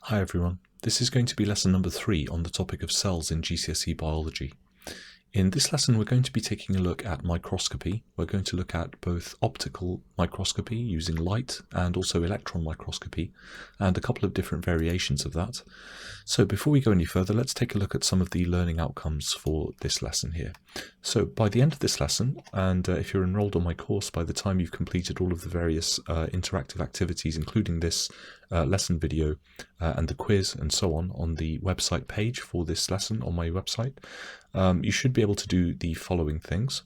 Hi everyone, this is going to be lesson number 3 on the topic of cells in GCSE biology. In this lesson we're going to be taking a look at microscopy. We're going to look at both optical microscopy using light and also electron microscopy and a couple of different variations of that. So before we go any further, let's take a look at some of the learning outcomes for this lesson here. So by the end of this lesson, and if you're enrolled on my course, by the time you've completed all of the various interactive activities, including this lesson video and the quiz and so on the website page for this lesson on my website, you should be able to do the following things.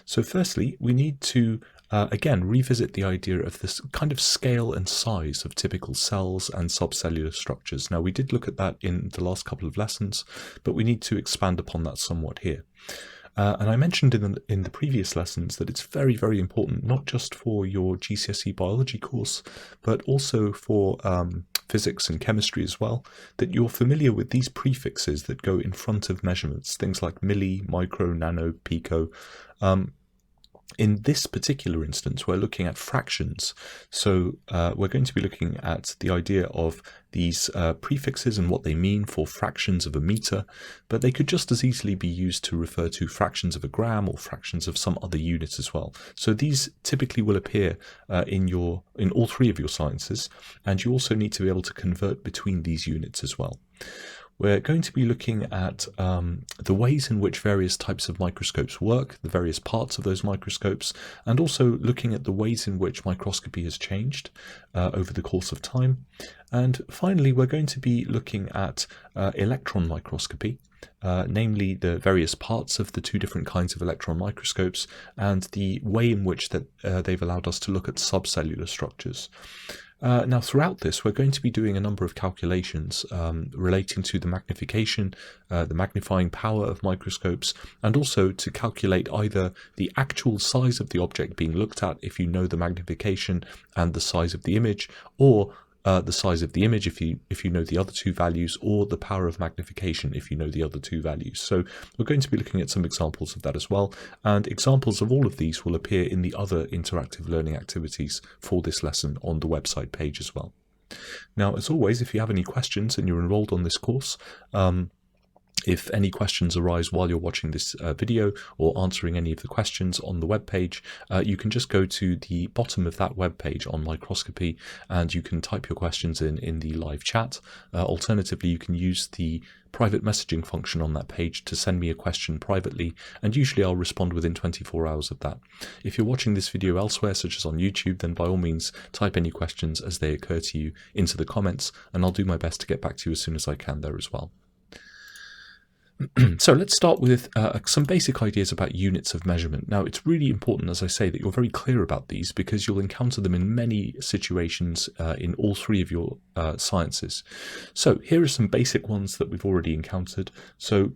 So firstly, we need to again revisit the idea of this kind of scale and size of typical cells and subcellular structures. Now we did look at that in the last couple of lessons, but we need to expand upon that somewhat here. And I mentioned in the previous lessons that it's very, very important, not just for your GCSE biology course, but also for physics and chemistry as well, that you're familiar with these prefixes that go in front of measurements, things like milli, micro, nano, pico. In this particular instance, we're looking at fractions. So we're going to be looking at the idea of these prefixes and what they mean for fractions of a meter, but they could just as easily be used to refer to fractions of a gram or fractions of some other unit as well. So these typically will appear in all three of your sciences, and you also need to be able to convert between these units as well. We're going to be looking at the ways in which various types of microscopes work, the various parts of those microscopes, and also looking at the ways in which microscopy has changed over the course of time. And finally, we're going to be looking at electron microscopy, namely the various parts of the two different kinds of electron microscopes and the way in which that they've allowed us to look at subcellular structures. Now throughout this we're going to be doing a number of calculations relating to the magnification, the magnifying power of microscopes, and also to calculate either the actual size of the object being looked at if you know the magnification and the size of the image, or the size of the image if you know the other two values, or the power of magnification if you know the other two values. So we're going to be looking at some examples of that as well, and examples of all of these will appear in the other interactive learning activities for this lesson on the website page as well. Now, as always, if you have any questions and you're enrolled on this course, if any questions arise while you're watching this video or answering any of the questions on the web page, you can just go to the bottom of that web page on Microscopy and you can type your questions in the live chat. Alternatively, you can use the private messaging function on that page to send me a question privately, and usually I'll respond within 24 hours of that. If you're watching this video elsewhere, such as on YouTube, then by all means type any questions as they occur to you into the comments, and I'll do my best to get back to you as soon as I can there as well. So let's start with some basic ideas about units of measurement. Now, it's really important, as I say, that you're very clear about these because you'll encounter them in many situations in all three of your sciences. So here are some basic ones that we've already encountered. So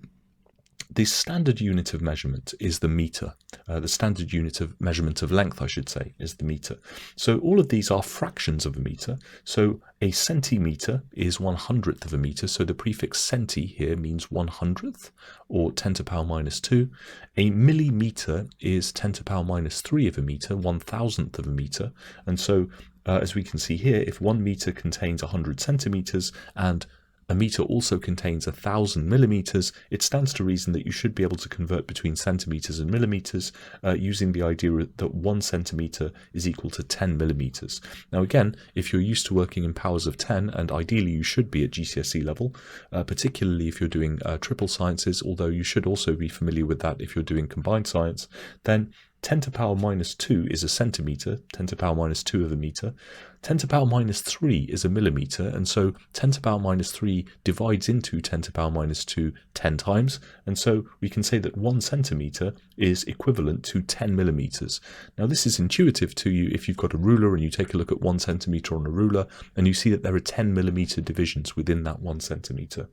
the standard unit of measurement is the meter. The standard unit of measurement of length, I should say, is the meter. So all of these are fractions of a meter. So a centimeter is 1/100th of a meter. So the prefix centi here means 1/100th, or 10 to the power minus 2. A millimeter is 10 to the power minus 3 of a meter, 1,000th of a meter. And so as we can see here, if 1 meter contains 100 centimeters and a meter also contains 1,000 millimeters, it stands to reason that you should be able to convert between centimeters and millimeters using the idea that 1 centimeter is equal to 10 millimeters. Now again, if you're used to working in powers of 10, and ideally you should be at GCSE level, particularly if you're doing triple sciences, although you should also be familiar with that if you're doing combined science, then 10 to the power minus 2 is a centimeter, 10 to the power minus 2 of a meter. 10 to the power minus 3 is a millimeter, and so 10 to the power minus 3 divides into 10 to the power minus 2 10 times, and so we can say that 1 centimeter is equivalent to 10 millimeters. Now this is intuitive to you if you've got a ruler and you take a look at 1 centimeter on a ruler and you see that there are 10 millimeter divisions within that 1 centimeter.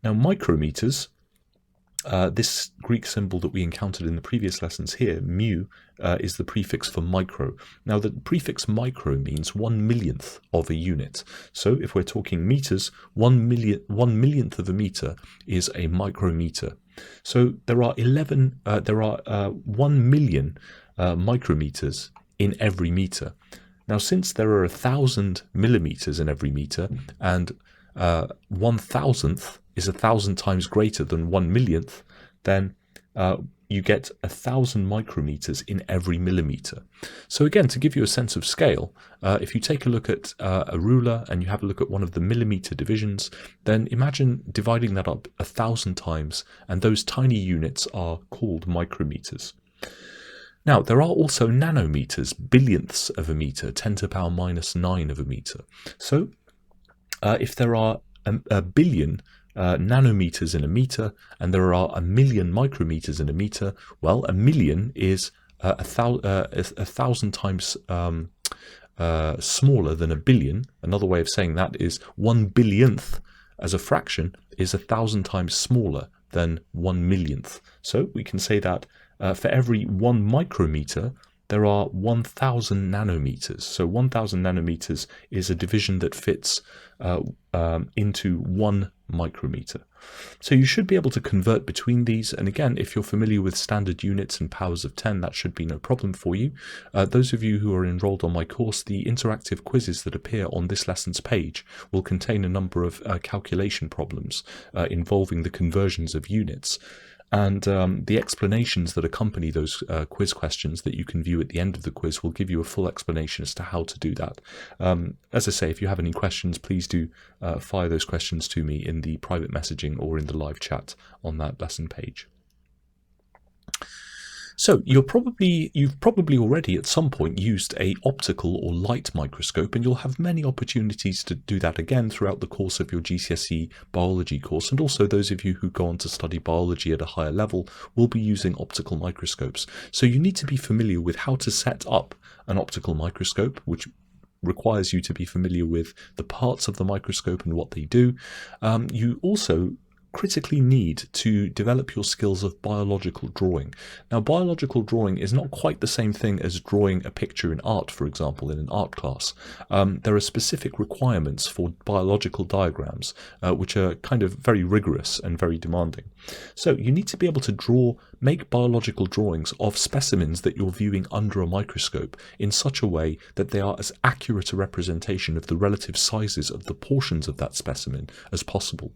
Now micrometers, this Greek symbol that we encountered in the previous lessons here, mu, is the prefix for micro. Now the prefix micro means 1/1,000,000th of a unit. So if we're talking meters, 1/1,000,000th of a meter is a micrometer. So there are 1 million micrometers in every meter. Now since there are 1,000 millimeters in every meter and 1,000th is 1,000 times greater than 1,000,000th, then you get 1,000 micrometers in every millimeter. So again, to give you a sense of scale, if you take a look at a ruler and you have a look at one of the millimeter divisions, then imagine dividing that up 1,000 times, and those tiny units are called micrometers. Now, there are also nanometers, billionths of a meter, 10 to the power minus 9 of a meter. So if there are a billion nanometers in a meter, and there are 1,000,000 micrometers in a meter, well, a million is 1,000 times smaller than a billion. Another way of saying that is 1,000,000,000th as a fraction is 1,000 times smaller than 1,000,000th. So we can say that for every 1 micrometer, there are 1,000 nanometers. So 1,000 nanometers is a division that fits into 1 micrometer. So you should be able to convert between these, and again, if you're familiar with standard units and powers of 10, that should be no problem for you. Those of you who are enrolled on my course, the interactive quizzes that appear on this lesson's page will contain a number of calculation problems involving the conversions of units. And the explanations that accompany those quiz questions that you can view at the end of the quiz will give you a full explanation as to how to do that. As I say, if you have any questions, please do fire those questions to me in the private messaging or in the live chat on that lesson page. So you've probably already at some point used a optical or light microscope, and you'll have many opportunities to do that again throughout the course of your GCSE biology course, and also those of you who go on to study biology at a higher level will be using optical microscopes. So you need to be familiar with how to set up an optical microscope, which requires you to be familiar with the parts of the microscope and what they do. You also critically need to develop your skills of biological drawing. Now, biological drawing is not quite the same thing as drawing a picture in art, for example, in an art class. There are specific requirements for biological diagrams, which are kind of very rigorous and very demanding. So you need to be able to make biological drawings of specimens that you're viewing under a microscope in such a way that they are as accurate a representation of the relative sizes of the portions of that specimen as possible.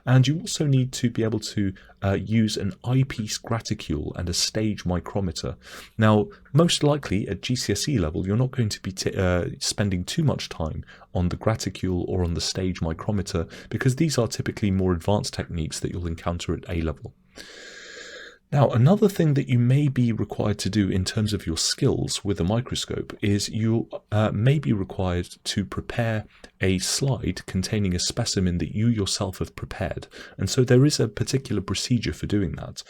And you also need to be able to use an eyepiece graticule and a stage micrometer. Now, most likely at GCSE level, you're not going to be spending too much time on the graticule or on the stage micrometer, because these are typically more advanced techniques that you'll encounter at A level. Now, another thing that you may be required to do in terms of your skills with a microscope is you may be required to prepare a slide containing a specimen that you yourself have prepared. And so there is a particular procedure for doing that.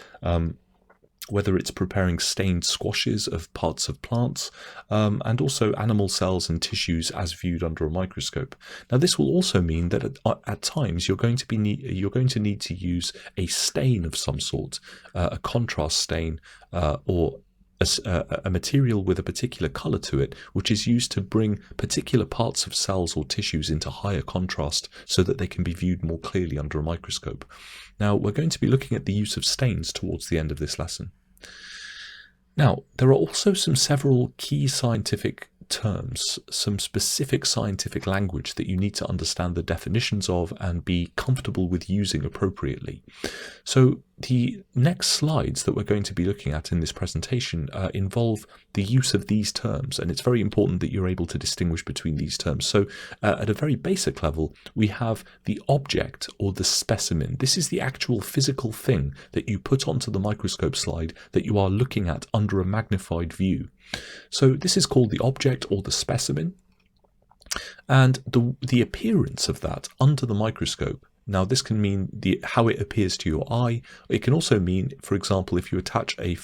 Whether it's preparing stained squashes of parts of plants, and also animal cells and tissues as viewed under a microscope. Now, this will also mean that at times you're going to need to use a stain of some sort, a contrast stain, or a material with a particular color to it, which is used to bring particular parts of cells or tissues into higher contrast so that they can be viewed more clearly under a microscope. Now, we're going to be looking at the use of stains towards the end of this lesson. Now, there are also several key scientific terms, some specific scientific language that you need to understand the definitions of and be comfortable with using appropriately. So the next slides that we're going to be looking at in this presentation involve the use of these terms, and it's very important that you're able to distinguish between these terms. So at a very basic level, we have the object or the specimen. This is the actual physical thing that you put onto the microscope slide that you are looking at under a magnified view. So this is called the object or the specimen, and the appearance of that under the microscope. Now, this can mean how it appears to your eye. It can also mean, for example, if you attach a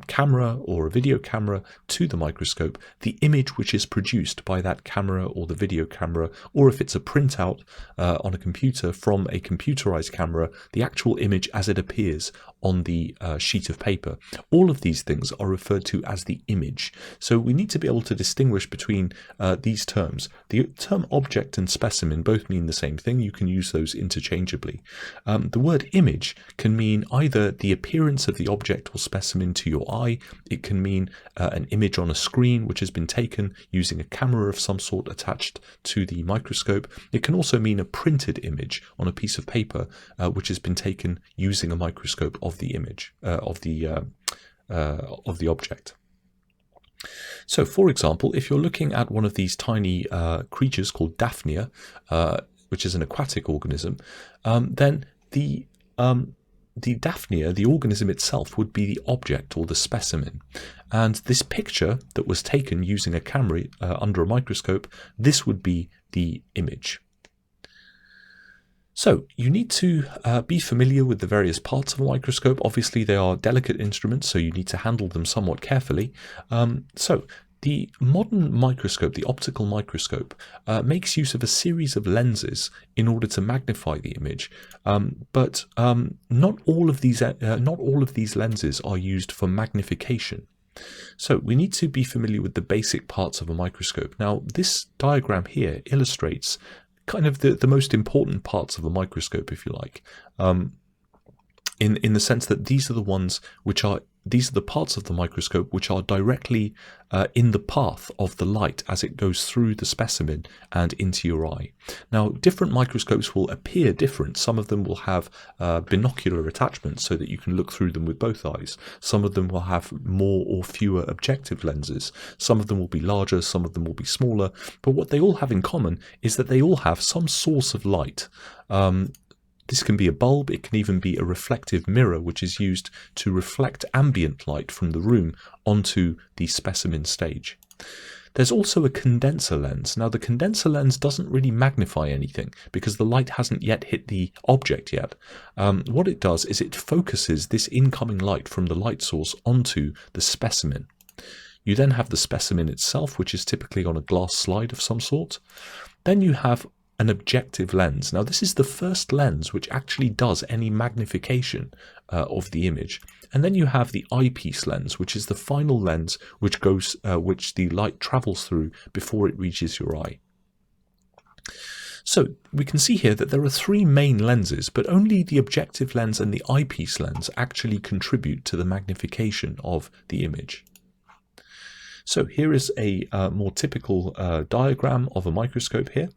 camera or a video camera to the microscope, the image which is produced by that camera or the video camera, or if it's a printout on a computer from a computerized camera, the actual image as it appears on the sheet of paper. All of these things are referred to as the image. So we need to be able to distinguish between these terms. The term object and specimen both mean the same thing. You can use those interchangeably. The word image can mean either the appearance of of the object or specimen to your eye. It can mean an image on a screen which has been taken using a camera of some sort attached to the microscope. It can also mean a printed image on a piece of paper which has been taken using a microscope of the image of the object. So, for example, if you're looking at one of these tiny creatures called Daphnia, which is an aquatic organism, then the Daphnia, the organism itself, would be the object or the specimen. And this picture that was taken using a camera under a microscope, this would be the image. So you need to be familiar with the various parts of a microscope. Obviously, they are delicate instruments, so you need to handle them somewhat carefully. So the modern microscope, the optical microscope, makes use of a series of lenses in order to magnify the image, but not all of these lenses are used for magnification. So we need to be familiar with the basic parts of a microscope. Now, this diagram here illustrates kind of the most important parts of a microscope, if you like, in the sense that these are the parts of the microscope which are directly in the path of the light as it goes through the specimen and into your eye. Now, different microscopes will appear different. Some of them will have binocular attachments so that you can look through them with both eyes. Some of them will have more or fewer objective lenses. Some of them will be larger, some of them will be smaller. But what they all have in common is that they all have some source of light. This can be a bulb, it can even be a reflective mirror which is used to reflect ambient light from the room onto the specimen stage. There's also a condenser lens. Now, the condenser lens doesn't really magnify anything because the light hasn't yet hit the object yet. What it does is it focuses this incoming light from the light source onto the specimen. You then have the specimen itself, which is typically on a glass slide of some sort. Then you have an objective lens. Now, this is the first lens which actually does any magnification of the image. And then you have the eyepiece lens, which is the final lens which the light travels through before it reaches your eye. So we can see here that there are three main lenses, but only the objective lens and the eyepiece lens actually contribute to the magnification of the image. So here is a more typical diagram of a microscope here.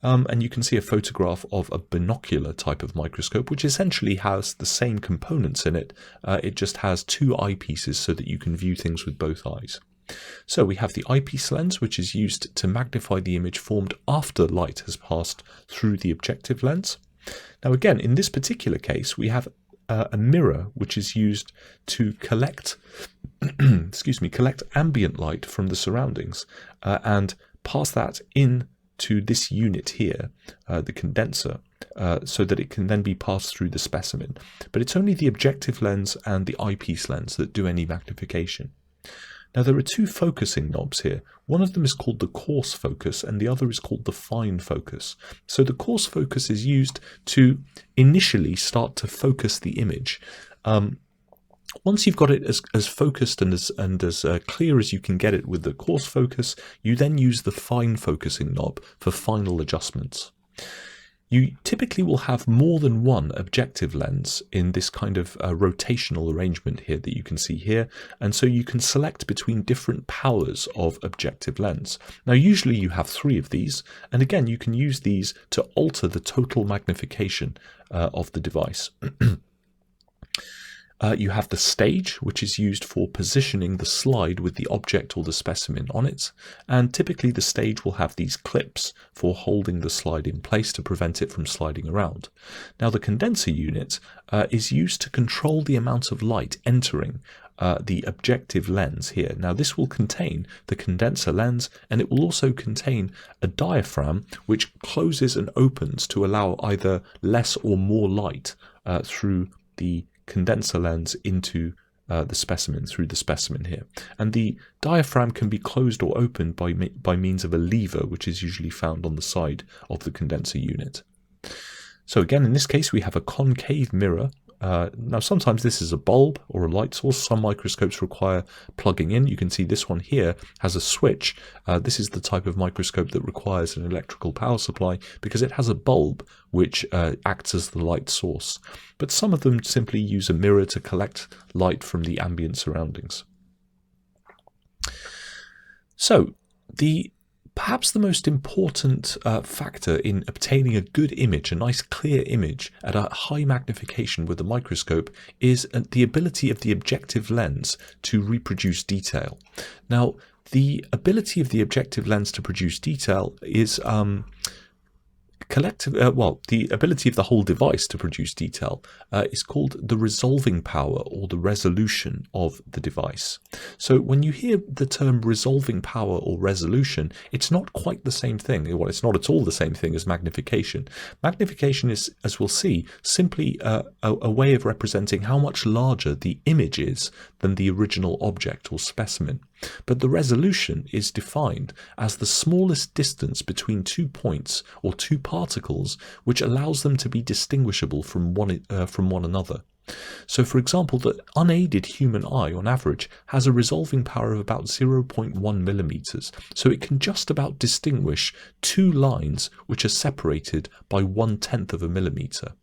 And you can see a photograph of a binocular type of microscope, which essentially has the same components in it. It just has two eyepieces so that you can view things with both eyes. So we have the eyepiece lens, which is used to magnify the image formed after light has passed through the objective lens. Now, again, in this particular case, we have a mirror which is used to collect collect ambient light from the surroundings and pass that in to this unit here, the condenser, so that it can then be passed through the specimen. But it's only the objective lens and the eyepiece lens that do any magnification. Now, there are two focusing knobs here. One of them is called the coarse focus and the other is called the fine focus. So the coarse focus is used to initially start to focus the image. Once you've got it as focused and as clear as you can get it with the coarse focus, you then use the fine focusing knob for final adjustments. You typically will have more than one objective lens in this kind of rotational arrangement here that you can see here, and so you can select between different powers of objective lens. Now, usually you have three of these, and again, you can use these to alter the total magnification of the device. You have the stage, which is used for positioning the slide with the object or the specimen on it, and typically the stage will have these clips for holding the slide in place to prevent it from sliding around. Now, the condenser unit is used to control the amount of light entering the objective lens here. Now, this will contain the condenser lens, and it will also contain a diaphragm which closes and opens to allow either less or more light through the condenser lens into the specimen, through the specimen here. And the diaphragm can be closed or opened by means of a lever, which is usually found on the side of the condenser unit. So again, in this case, we have a concave mirror Now sometimes this is a bulb or a light source. Some microscopes require plugging in. You can see this one here has a switch. This is the type of microscope that requires an electrical power supply because it has a bulb which acts as the light source. But some of them simply use a mirror to collect light from the ambient surroundings. So perhaps the most important factor in obtaining a good image, a nice clear image at a high magnification with a microscope, is the ability of the objective lens to reproduce detail. Now, the ability of the objective lens to produce detail is the ability of the whole device to produce detail is called the resolving power or the resolution of the device. So when you hear the term resolving power or resolution, it's not quite the same thing. Well, it's not at all the same thing as magnification. Magnification is, as we'll see, simply a way of representing how much larger the image is than the original object or specimen. But the resolution is defined as the smallest distance between 2 points or 2 particles which allows them to be distinguishable from one another. So for example, the unaided human eye on average has a resolving power of about 0.1 millimeters, so it can just about distinguish 2 lines which are separated by 1/10 of a millimeter.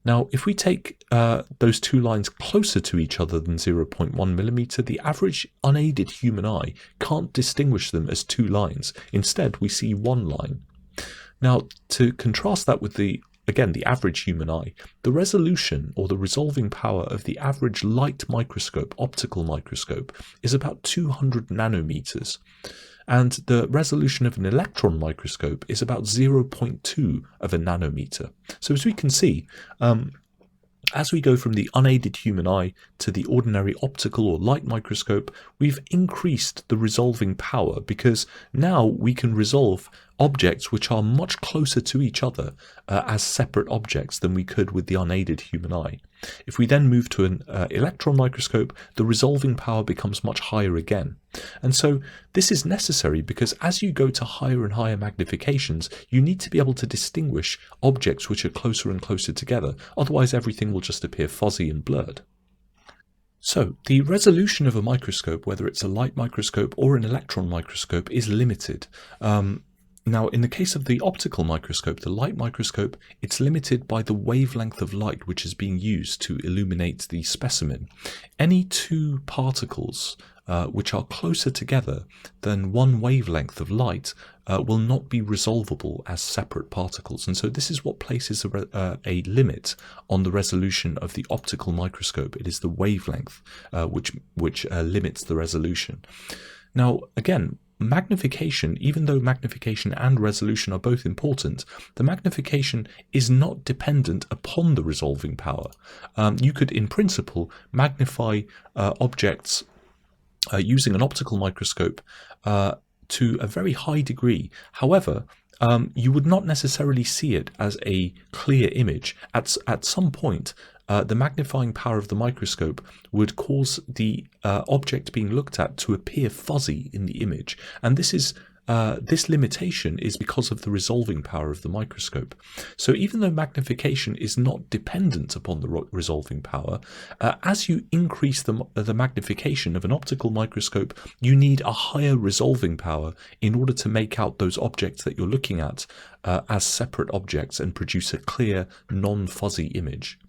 Now, if we take those 2 lines closer to each other than 0.1 millimeter, the average unaided human eye can't distinguish them as 2 lines. Instead, we see 1 line. Now, to contrast that with the average human eye, the resolution or the resolving power of the average light microscope, optical microscope, is about 200 nanometers. And the resolution of an electron microscope is about 0.2 of a nanometer. So as we can see, as we go from the unaided human eye to the ordinary optical or light microscope, we've increased the resolving power because now we can resolve objects which are much closer to each other as separate objects than we could with the unaided human eye. If we then move to an electron microscope, the resolving power becomes much higher again. And so this is necessary because as you go to higher and higher magnifications, you need to be able to distinguish objects which are closer and closer together. Otherwise, everything will just appear fuzzy and blurred. So the resolution of a microscope, whether it's a light microscope or an electron microscope, is limited. Now, in the case of the optical microscope, the light microscope, it's limited by the wavelength of light which is being used to illuminate the specimen. Any 2 particles which are closer together than 1 wavelength of light will not be resolvable as separate particles. And so this is what places a limit on the resolution of the optical microscope. It is the wavelength which limits the resolution. Now, again, magnification, even though magnification and resolution are both important, the magnification is not dependent upon the resolving power. You could, in principle, magnify objects using an optical microscope to a very high degree. However, you would not necessarily see it as a clear image. At some point, the magnifying power of the microscope would cause the object being looked at to appear fuzzy in the image. And this limitation is because of the resolving power of the microscope. So even though magnification is not dependent upon the resolving power, as you increase the magnification of an optical microscope, you need a higher resolving power in order to make out those objects that you're looking at as separate objects and produce a clear, non-fuzzy image.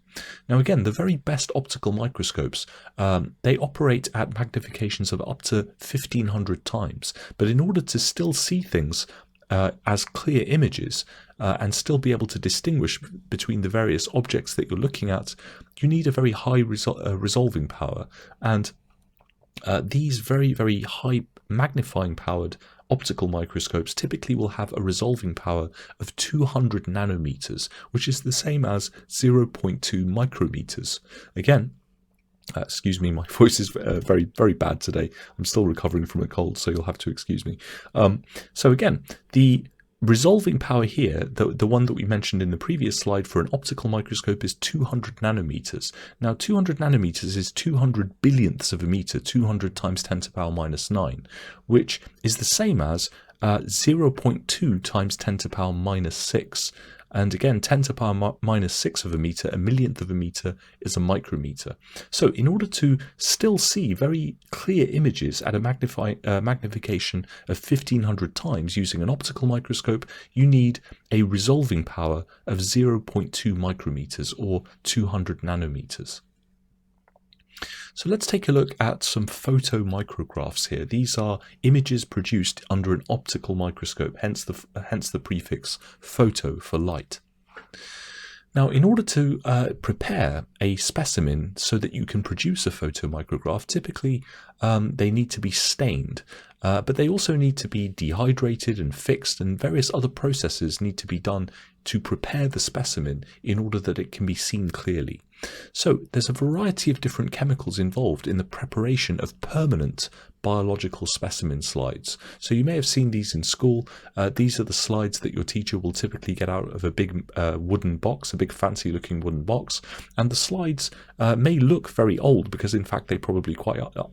Now again, the very best optical microscopes, they operate at magnifications of up to 1500 times, but in order to still see things as clear images and still be able to distinguish between the various objects that you're looking at, you need a very high resolving power. And these very, very high magnifying powered optical microscopes typically will have a resolving power of 200 nanometers, which is the same as 0.2 micrometers. Again, excuse me, my voice is very, very bad today. I'm still recovering from a cold, so you'll have to excuse me. So again, the resolving power here, the one that we mentioned in the previous slide for an optical microscope, is 200 nanometers. Now 200 nanometers is 200 billionths of a meter, 200 times 10 to the power minus 9, which is the same as 0.2 times 10 to the power minus 6 And again, 10 to the power minus 6 of a meter, a millionth of a meter, is a micrometer. So in order to still see very clear images at a magnification of 1500 times using an optical microscope, you need a resolving power of 0.2 micrometers or 200 nanometers. So let's take a look at some photo micrographs here. These are images produced under an optical microscope, hence the prefix photo for light. Now, in order to prepare a specimen so that you can produce a photomicrograph, typically they need to be stained, but they also need to be dehydrated and fixed, and various other processes need to be done to prepare the specimen in order that it can be seen clearly. So there's a variety of different chemicals involved in the preparation of permanent biological specimen slides. So you may have seen these in school. These are the slides that your teacher will typically get out of a big wooden box, a big fancy looking wooden box. And the slides may look very old because in fact they probably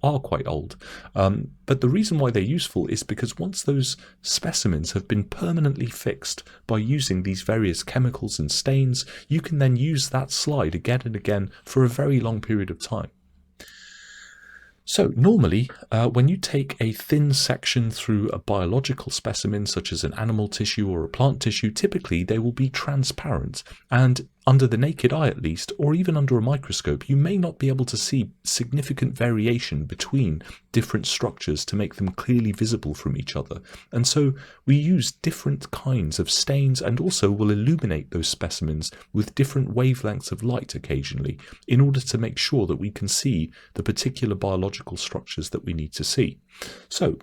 are quite old. But the reason why they're useful is because once those specimens have been permanently fixed by using these various chemicals and stains, you can then use that slide again and again for a very long period of time. So normally, when you take a thin section through a biological specimen, such as an animal tissue or a plant tissue, typically they will be transparent, and under the naked eye at least, or even under a microscope, you may not be able to see significant variation between different structures to make them clearly visible from each other. And so we use different kinds of stains and also will illuminate those specimens with different wavelengths of light occasionally in order to make sure that we can see the particular biological structures that we need to see. So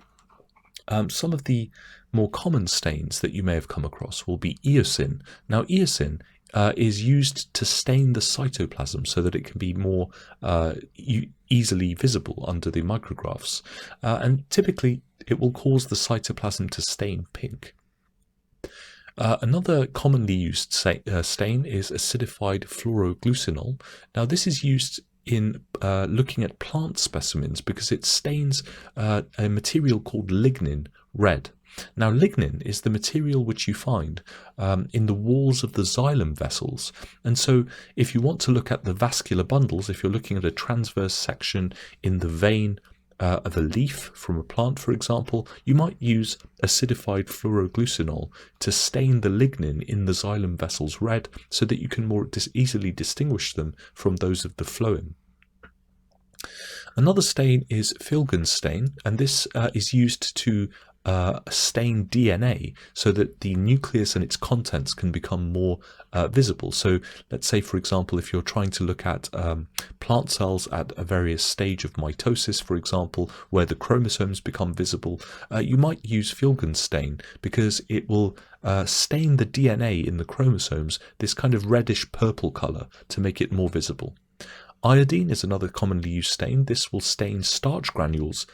some of the more common stains that you may have come across will be eosin. Now eosin is used to stain the cytoplasm so that it can be more easily visible under the micrographs, and typically it will cause the cytoplasm to stain pink. Another commonly used stain is acidified phloroglucinol. Now this is used in looking at plant specimens because it stains a material called lignin red. Now lignin is the material which you find in the walls of the xylem vessels, and so if you want to look at the vascular bundles, if you're looking at a transverse section in the vein of a leaf from a plant, for example, you might use acidified phloroglucinol to stain the lignin in the xylem vessels red so that you can more easily distinguish them from those of the phloem. Another stain is Filgen's stain, and this is used to stain DNA so that the nucleus and its contents can become more visible. So let's say, for example, if you're trying to look at plant cells at a various stage of mitosis, for example, where the chromosomes become visible, you might use Filgen's stain because it will stain the DNA in the chromosomes this kind of reddish purple color to make it more visible. Iodine is another commonly used stain. This will stain starch granules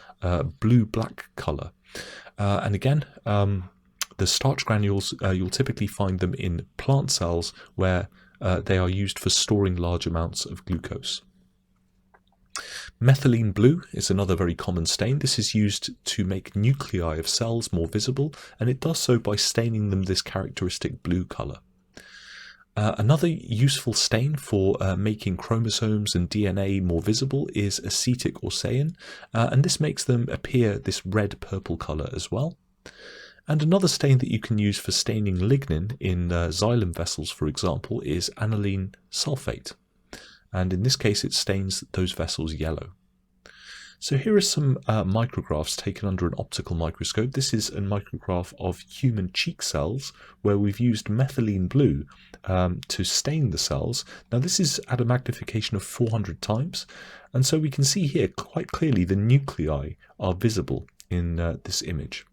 blue-black color. And again, the starch granules, you'll typically find them in plant cells where they are used for storing large amounts of glucose. Methylene blue is another very common stain. This is used to make nuclei of cells more visible, and it does so by staining them this characteristic blue color. Another useful stain for making chromosomes and DNA more visible is acetic Orcein, and this makes them appear this red-purple color as well. And another stain that you can use for staining lignin in xylem vessels, for example, is aniline sulfate, and in this case it stains those vessels yellow. So here are some micrographs taken under an optical microscope. This is a micrograph of human cheek cells where we've used methylene blue to stain the cells. Now this is at a magnification of 400 times, and so we can see here quite clearly the nuclei are visible in this image.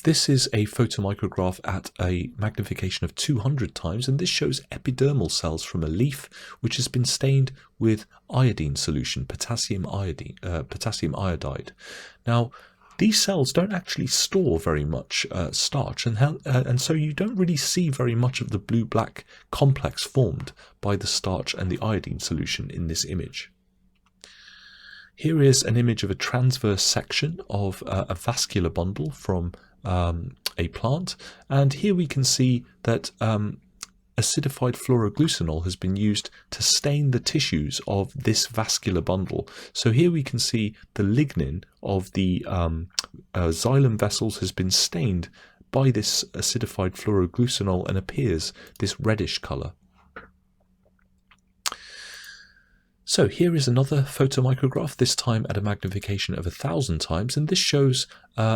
This is a photomicrograph at a magnification of 200 times, and this shows epidermal cells from a leaf which has been stained with iodine solution, potassium iodide. Now, these cells don't actually store very much starch, and so you don't really see very much of the blue-black complex formed by the starch and the iodine solution in this image. Here is an image of a transverse section of a vascular bundle from a plant, and here we can see that acidified phloroglucinol has been used to stain the tissues of this vascular bundle. So here we can see the lignin of the xylem vessels has been stained by this acidified phloroglucinol and appears this reddish color. So here is another photomicrograph, this time at a magnification of 1,000 times, and this shows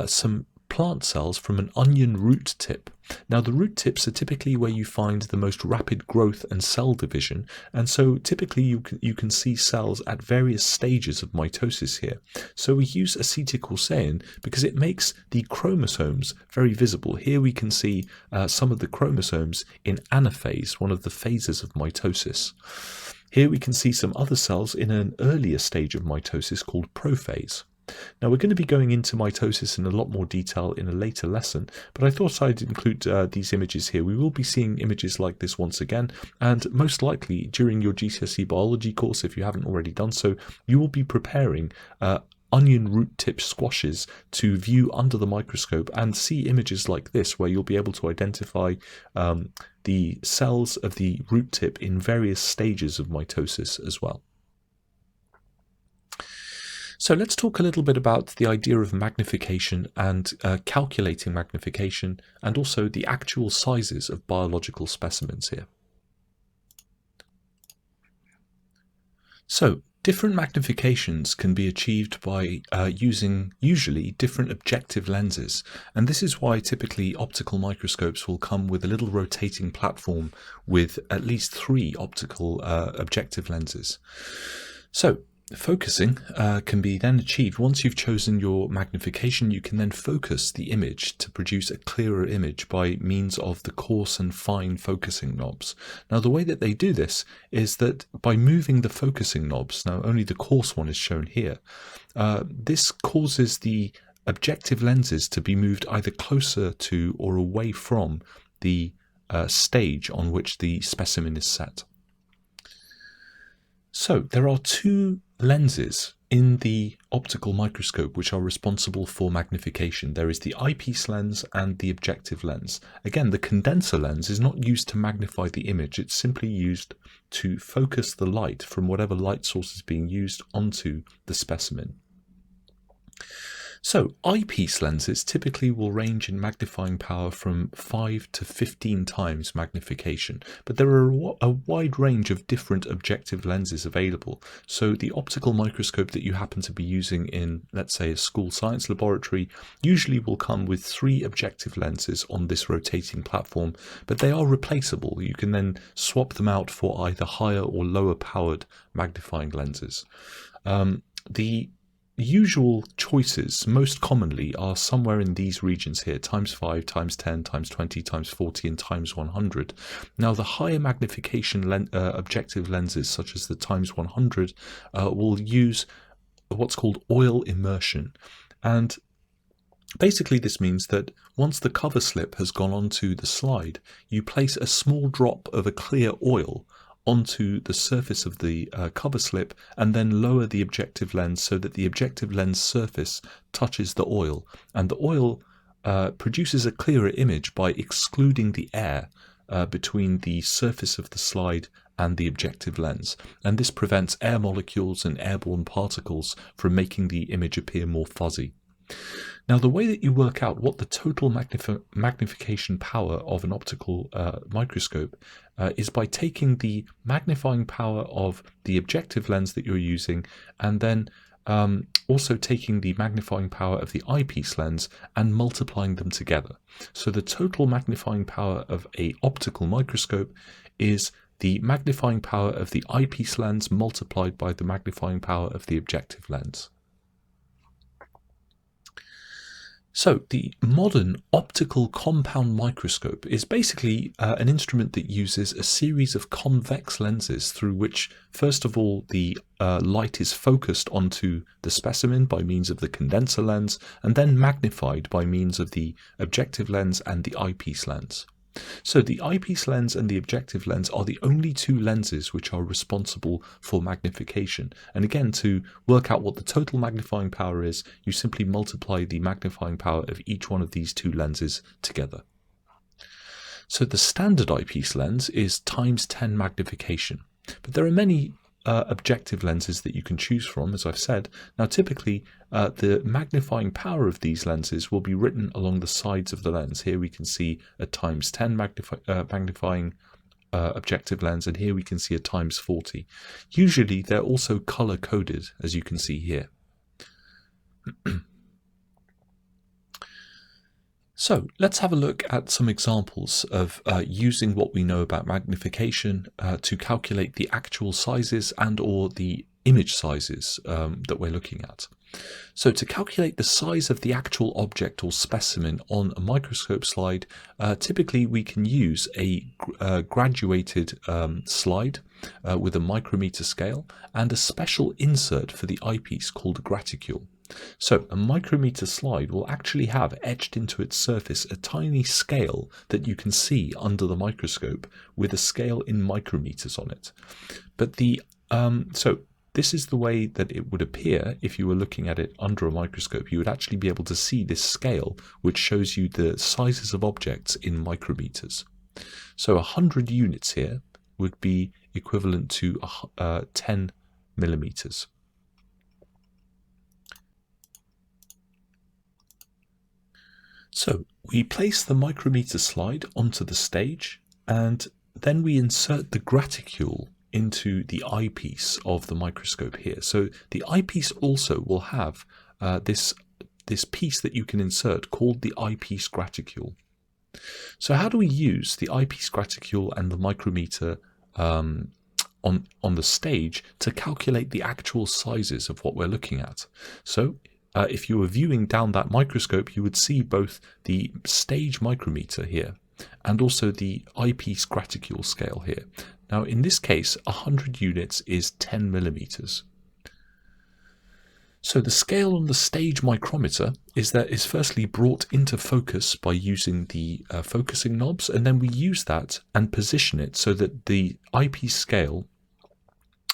some plant cells from an onion root tip. Now the root tips are typically where you find the most rapid growth and cell division, and so typically you can see cells at various stages of mitosis here. So we use acetic Orcein because it makes the chromosomes very visible. Here we can see some of the chromosomes in anaphase, one of the phases of mitosis. Here we can see some other cells in an earlier stage of mitosis called prophase. Now we're going to be going into mitosis in a lot more detail in a later lesson, but I thought I'd include these images here. We will be seeing images like this once again, and most likely during your GCSE biology course, if you haven't already done so, you will be preparing onion root tip squashes to view under the microscope and see images like this where you'll be able to identify the cells of the root tip in various stages of mitosis as well. So let's talk a little bit about the idea of magnification and calculating magnification, and also the actual sizes of biological specimens here. So different magnifications can be achieved by using usually different objective lenses, and this is why typically optical microscopes will come with a little rotating platform with at least 3 optical objective lenses. So focusing can be then achieved once you've chosen your magnification. You can then focus the image to produce a clearer image by means of the coarse and fine focusing knobs. Now the way that they do this is that by moving the focusing knobs, now only the coarse one is shown here, this causes the objective lenses to be moved either closer to or away from the stage on which the specimen is set. So there are 2 lenses in the optical microscope which are responsible for magnification. There is the eyepiece lens and the objective lens. Again, the condenser lens is not used to magnify the image, it's simply used to focus the light from whatever light source is being used onto the specimen. So eyepiece lenses typically will range in magnifying power from 5 to 15 times magnification, but there are a wide range of different objective lenses available. So the optical microscope that you happen to be using in, let's say, a school science laboratory usually will come with 3 objective lenses on this rotating platform, but they are replaceable. You can then swap them out for either higher or lower powered magnifying lenses. The usual choices most commonly are somewhere in these regions here, times 5, times 10, times 20, times 40, and times 100. Now the higher magnification objective lenses, such as the times 100, will use what's called oil immersion, and basically this means that once the cover slip has gone onto the slide, you place a small drop of a clear oil onto the surface of the cover slip and then lower the objective lens so that the objective lens surface touches the oil, and the oil produces a clearer image by excluding the air between the surface of the slide and the objective lens, and this prevents air molecules and airborne particles from making the image appear more fuzzy. Now the way that you work out what the total magnification power of an optical microscope is by taking the magnifying power of the objective lens that you're using, and then also taking the magnifying power of the eyepiece lens and multiplying them together. So the total magnifying power of an optical microscope is the magnifying power of the eyepiece lens multiplied by the magnifying power of the objective lens. So the modern optical compound microscope is basically an instrument that uses a series of convex lenses through which, first of all, the light is focused onto the specimen by means of the condenser lens, and then magnified by means of the objective lens and the eyepiece lens. So the eyepiece lens and the objective lens are the only two lenses which are responsible for magnification. And again, to work out what the total magnifying power is, you simply multiply the magnifying power of each one of these two lenses together. So the standard eyepiece lens is times 10 magnification, but there are many objective lenses that you can choose from, as I've said. Now typically the magnifying power of these lenses will be written along the sides of the lens. Here we can see a times 10 magnifying objective lens, and here we can see a times 40. Usually they're also color coded, as you can see here. So let's have a look at some examples of using what we know about magnification to calculate the actual sizes and or the image sizes that we're looking at. So to calculate the size of the actual object or specimen on a microscope slide, typically we can use a graduated slide with a micrometer scale and a special insert for the eyepiece called a graticule. So a micrometer slide will actually have etched into its surface a tiny scale that you can see under the microscope with a scale in micrometers on it. But so this is the way that it would appear if you were looking at it under a microscope. You would actually be able to see this scale which shows you the sizes of objects in micrometers. So 100 units here would be equivalent to 10 millimeters. So we place the micrometer slide onto the stage, and then we insert the graticule into the eyepiece of the microscope here. So the eyepiece also will have this piece that you can insert called the eyepiece graticule. So how do we use the eyepiece graticule and the micrometer on the stage to calculate the actual sizes of what we're looking at? So if you were viewing down that microscope, you would see both the stage micrometer here and also the eyepiece graticule scale here. Now in this case, 100 units is 10 millimeters. So the scale on the stage micrometer is firstly brought into focus by using the focusing knobs, and then we use that and position it so that the eyepiece scale,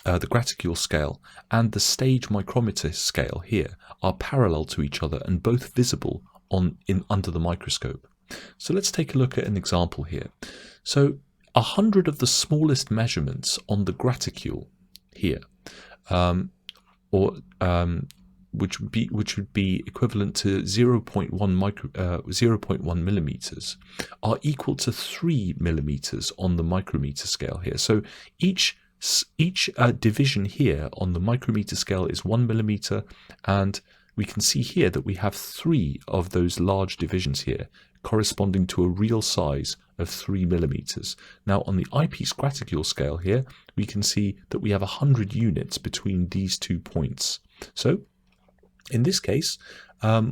the graticule scale, and the stage micrometer scale here are parallel to each other and both visible under the microscope. So let's take a look at an example here. So 100 of the smallest measurements on the graticule here, which would be equivalent to 0.1 millimeters, are equal to 3 millimeters on the micrometer scale here. So each division here on the micrometer scale is 1 millimeter, and we can see here that we have 3 of those large divisions here corresponding to a real size of 3 millimeters. Now on the eyepiece graticule scale here, we can see that we have 100 units between these 2 points. So in this case,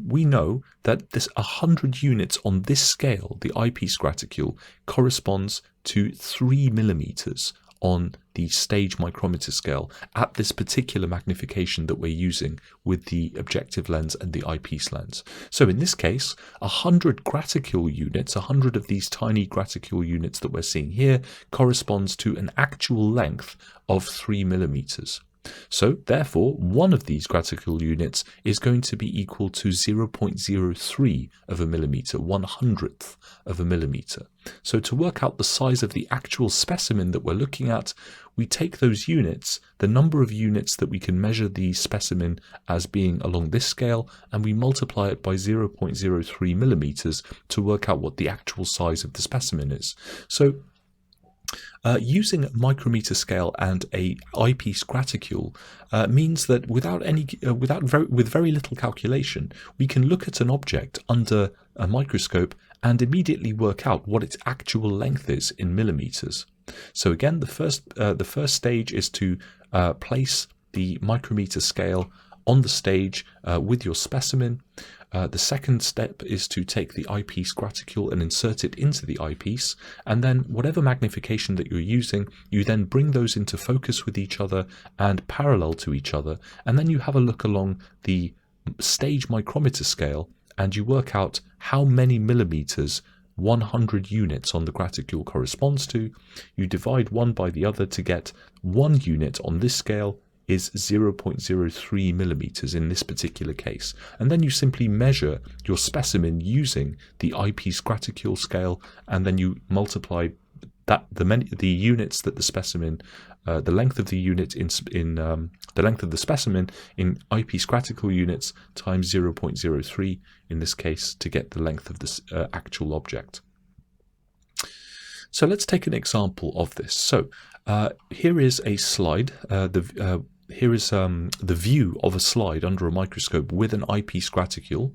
we know that this 100 units on this scale, the eyepiece graticule, corresponds to 3 millimeters on the stage micrometer scale at this particular magnification that we're using with the objective lens and the eyepiece lens. So in this case, 100 graticule units, 100 of these tiny graticule units that we're seeing here, corresponds to an actual length of 3 millimeters. So therefore, one of these graticule units is going to be equal to 0.03 of a millimeter, 1/100th of a millimeter. So to work out the size of the actual specimen that we're looking at, we take those units, the number of units that we can measure the specimen as being along this scale, and we multiply it by 0.03 millimeters to work out what the actual size of the specimen is. So using a micrometer scale and a eyepiece graticule means that with very little calculation, we can look at an object under a microscope and immediately work out what its actual length is in millimeters. So again, the first stage is to place the micrometer scale on the stage with your specimen. The second step is to take the eyepiece graticule and insert it into the eyepiece, and then whatever magnification that you're using, you then bring those into focus with each other and parallel to each other, and then you have a look along the stage micrometer scale and you work out how many millimeters 100 units on the graticule corresponds to, you divide one by the other to get 1 unit on this scale is 0.03 millimeters in this particular case. And then you simply measure your specimen using the eyepiece graticule scale, and then you multiply that the units that the specimen, the length of the unit the length of the specimen in eyepiece graticule units times 0.03 in this case to get the length of this actual object. So let's take an example of this. So here is a slide. Here is the view of a slide under a microscope with an eyepiece graticule,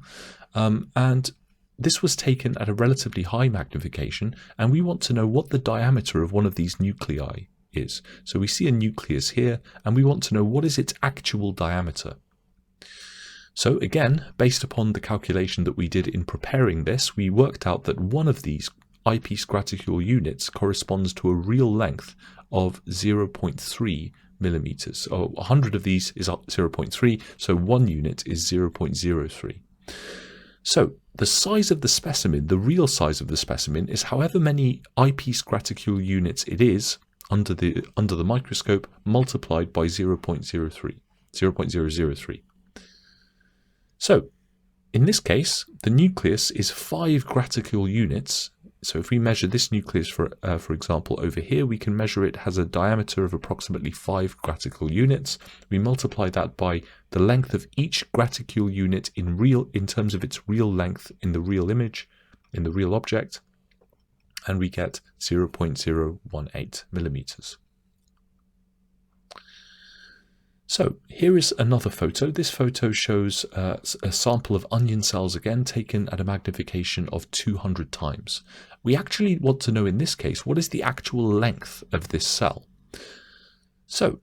and this was taken at a relatively high magnification, and we want to know what the diameter of one of these nuclei is. So we see a nucleus here, and we want to know what is its actual diameter. So again, based upon the calculation that we did in preparing this, we worked out that one of these eyepiece graticule units corresponds to a real length of 0.3 millimeters. So 100 of these is 0.3, so 1 unit is 0.03. So the size of the specimen, the real size of the specimen, is however many eyepiece graticule units it is under the microscope multiplied by 0.003. So in this case, the nucleus is 5 graticule units. So if we measure this nucleus, for example, over here, we can measure it has a diameter of approximately 5 graticule units. We multiply that by the length of each graticule unit in terms of its real length in the real image, in the real object, and we get 0.018 millimeters. So here is another photo. This photo shows a sample of onion cells, again taken at a magnification of 200 times. We actually want to know in this case, what is the actual length of this cell? So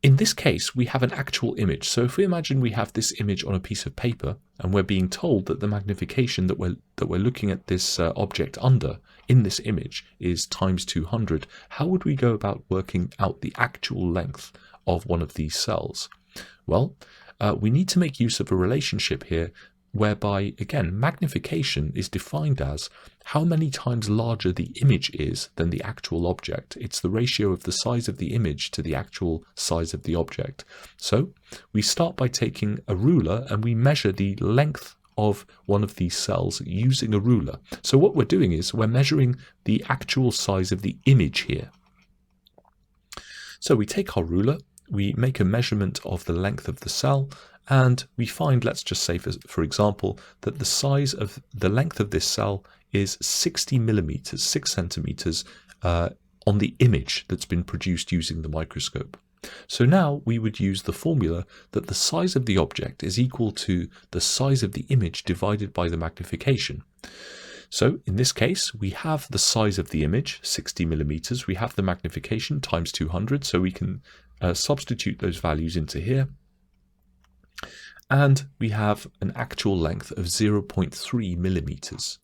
in this case, we have an actual image. So if we imagine we have this image on a piece of paper, and we're being told that the magnification that we're looking at this object under in this image is times 200, how would we go about working out the actual length of one of these cells? Well, we need to make use of a relationship here whereby, again, magnification is defined as how many times larger the image is than the actual object. It's the ratio of the size of the image to the actual size of the object. So we start by taking a ruler and we measure the length of one of these cells using a ruler. So what we're doing is we're measuring the actual size of the image here. So we take our ruler, we make a measurement of the length of the cell, and we find, let's just say for example, that the length of this cell is 60 millimeters, 6 centimeters on the image that's been produced using the microscope. So now we would use the formula that the size of the object is equal to the size of the image divided by the magnification. So in this case, we have the size of the image, 60 millimeters. We have the magnification times 200, so we can substitute those values into here. And we have an actual length of 0.3 millimeters.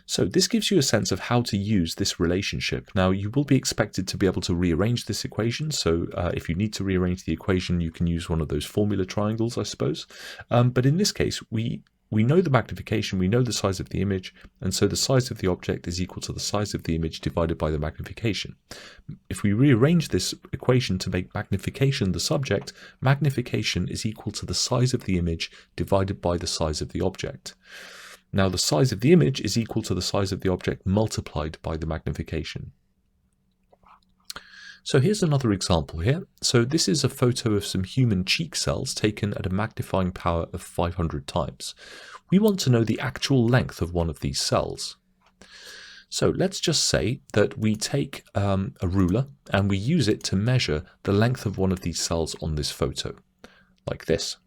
So this gives you a sense of how to use this relationship. Now, you will be expected to be able to rearrange this equation. So if you need to rearrange the equation, you can use one of those formula triangles, I suppose. But in this case, we know the magnification, we know the size of the image, and so the size of the object is equal to the size of the image divided by the magnification. If we rearrange this equation to make magnification the subject, magnification is equal to the size of the image divided by the size of the object. Now the size of the image is equal to the size of the object multiplied by the magnification. So here's another example here. So this is a photo of some human cheek cells taken at a magnifying power of 500 times. We want to know the actual length of one of these cells. So let's just say that we take a ruler and we use it to measure the length of one of these cells on this photo, like this.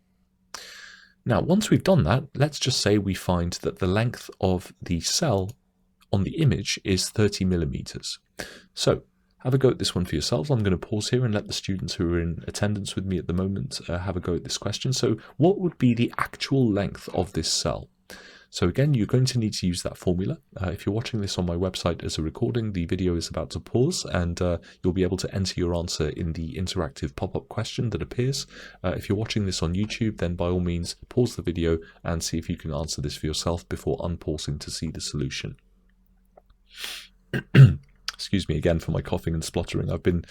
Now, once we've done that, let's just say we find that the length of the cell on the image is 30 millimeters. So have a go at this one for yourselves. I'm going to pause here and let the students who are in attendance with me at the moment have a go at this question. So what would be the actual length of this cell? So again, you're going to need to use that formula. If you're watching this on my website as a recording, the video is about to pause and you'll be able to enter your answer in the interactive pop-up question that appears. If you're watching this on YouTube, then by all means, pause the video and see if you can answer this for yourself before unpausing to see the solution. Excuse me again for my coughing and spluttering. I've been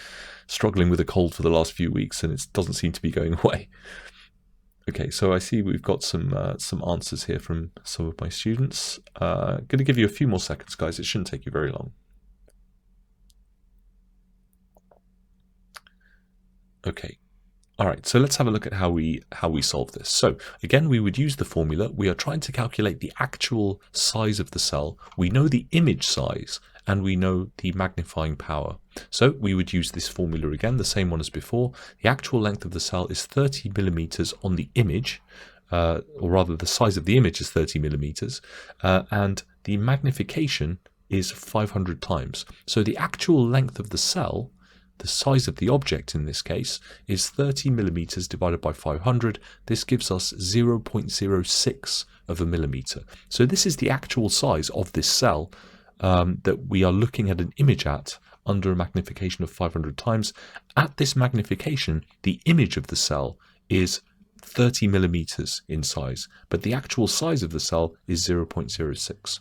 struggling with a cold for the last few weeks and it doesn't seem to be going away. Okay, so I see we've got some answers here from some of my students. Going to give you a few more seconds, guys. It shouldn't take you very long. Okay. All right, so let's have a look at how we solve this. So again, we would use the formula. We are trying to calculate the actual size of the cell. We know the image size and we know the magnifying power. So we would use this formula again, the same one as before. The actual length of the cell is 30 millimeters on the image, or rather the size of the image is 30 millimeters, and the magnification is 500 times. So the actual length of the cell, the size of the object in this case, is 30 millimeters divided by 500. This gives us 0.06 of a millimeter. So this is the actual size of this cell that we are looking at an image at under a magnification of 500 times. At this magnification, the image of the cell is 30 millimeters in size, but the actual size of the cell is 0.06.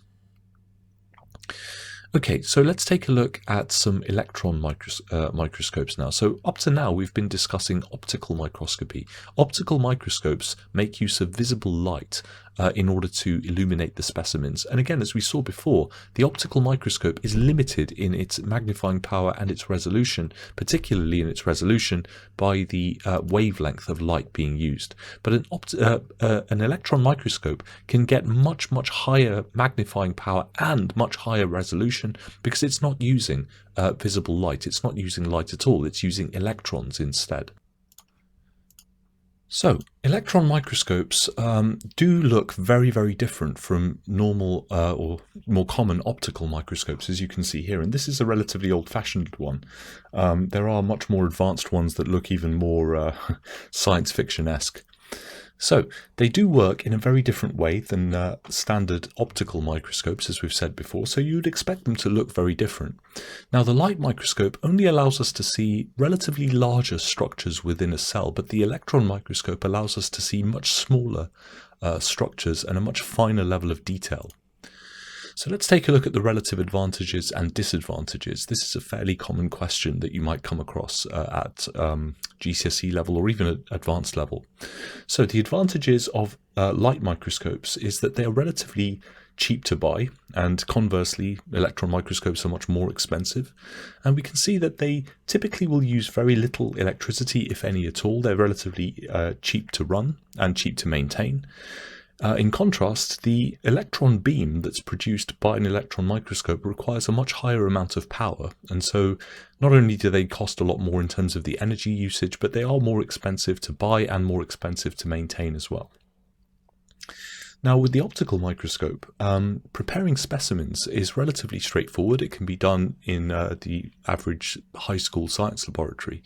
Okay, so let's take a look at some electron microscopes now. So up to now, we've been discussing optical microscopy. Optical microscopes make use of visible light in order to illuminate the specimens. And again, as we saw before, the optical microscope is limited in its magnifying power and its resolution, particularly in its resolution by the wavelength of light being used. But an electron microscope can get much higher magnifying power and much higher resolution because it's not using visible light. It's not using light at all. It's using electrons instead. So, electron microscopes do look very different from normal or more common optical microscopes, as you can see here. And this is a relatively old-fashioned one. There are much more advanced ones that look even more science fiction-esque. So, they do work in a very different way than standard optical microscopes, as we've said before, so you'd expect them to look very different. Now, the light microscope only allows us to see relatively larger structures within a cell, but the electron microscope allows us to see much smaller structures and a much finer level of detail. So let's take a look at the relative advantages and disadvantages. This is a fairly common question that you might come across at GCSE level or even at advanced level. So the advantages of light microscopes is that they are relatively cheap to buy, and conversely, electron microscopes are much more expensive. And we can see that they typically will use very little electricity, if any at all. They're relatively cheap to run and cheap to maintain. In contrast, the electron beam that's produced by an electron microscope requires a much higher amount of power, and so not only do they cost a lot more in terms of the energy usage, but they are more expensive to buy and more expensive to maintain as well. Now, with the optical microscope, preparing specimens is relatively straightforward. It can be done in the average high school science laboratory.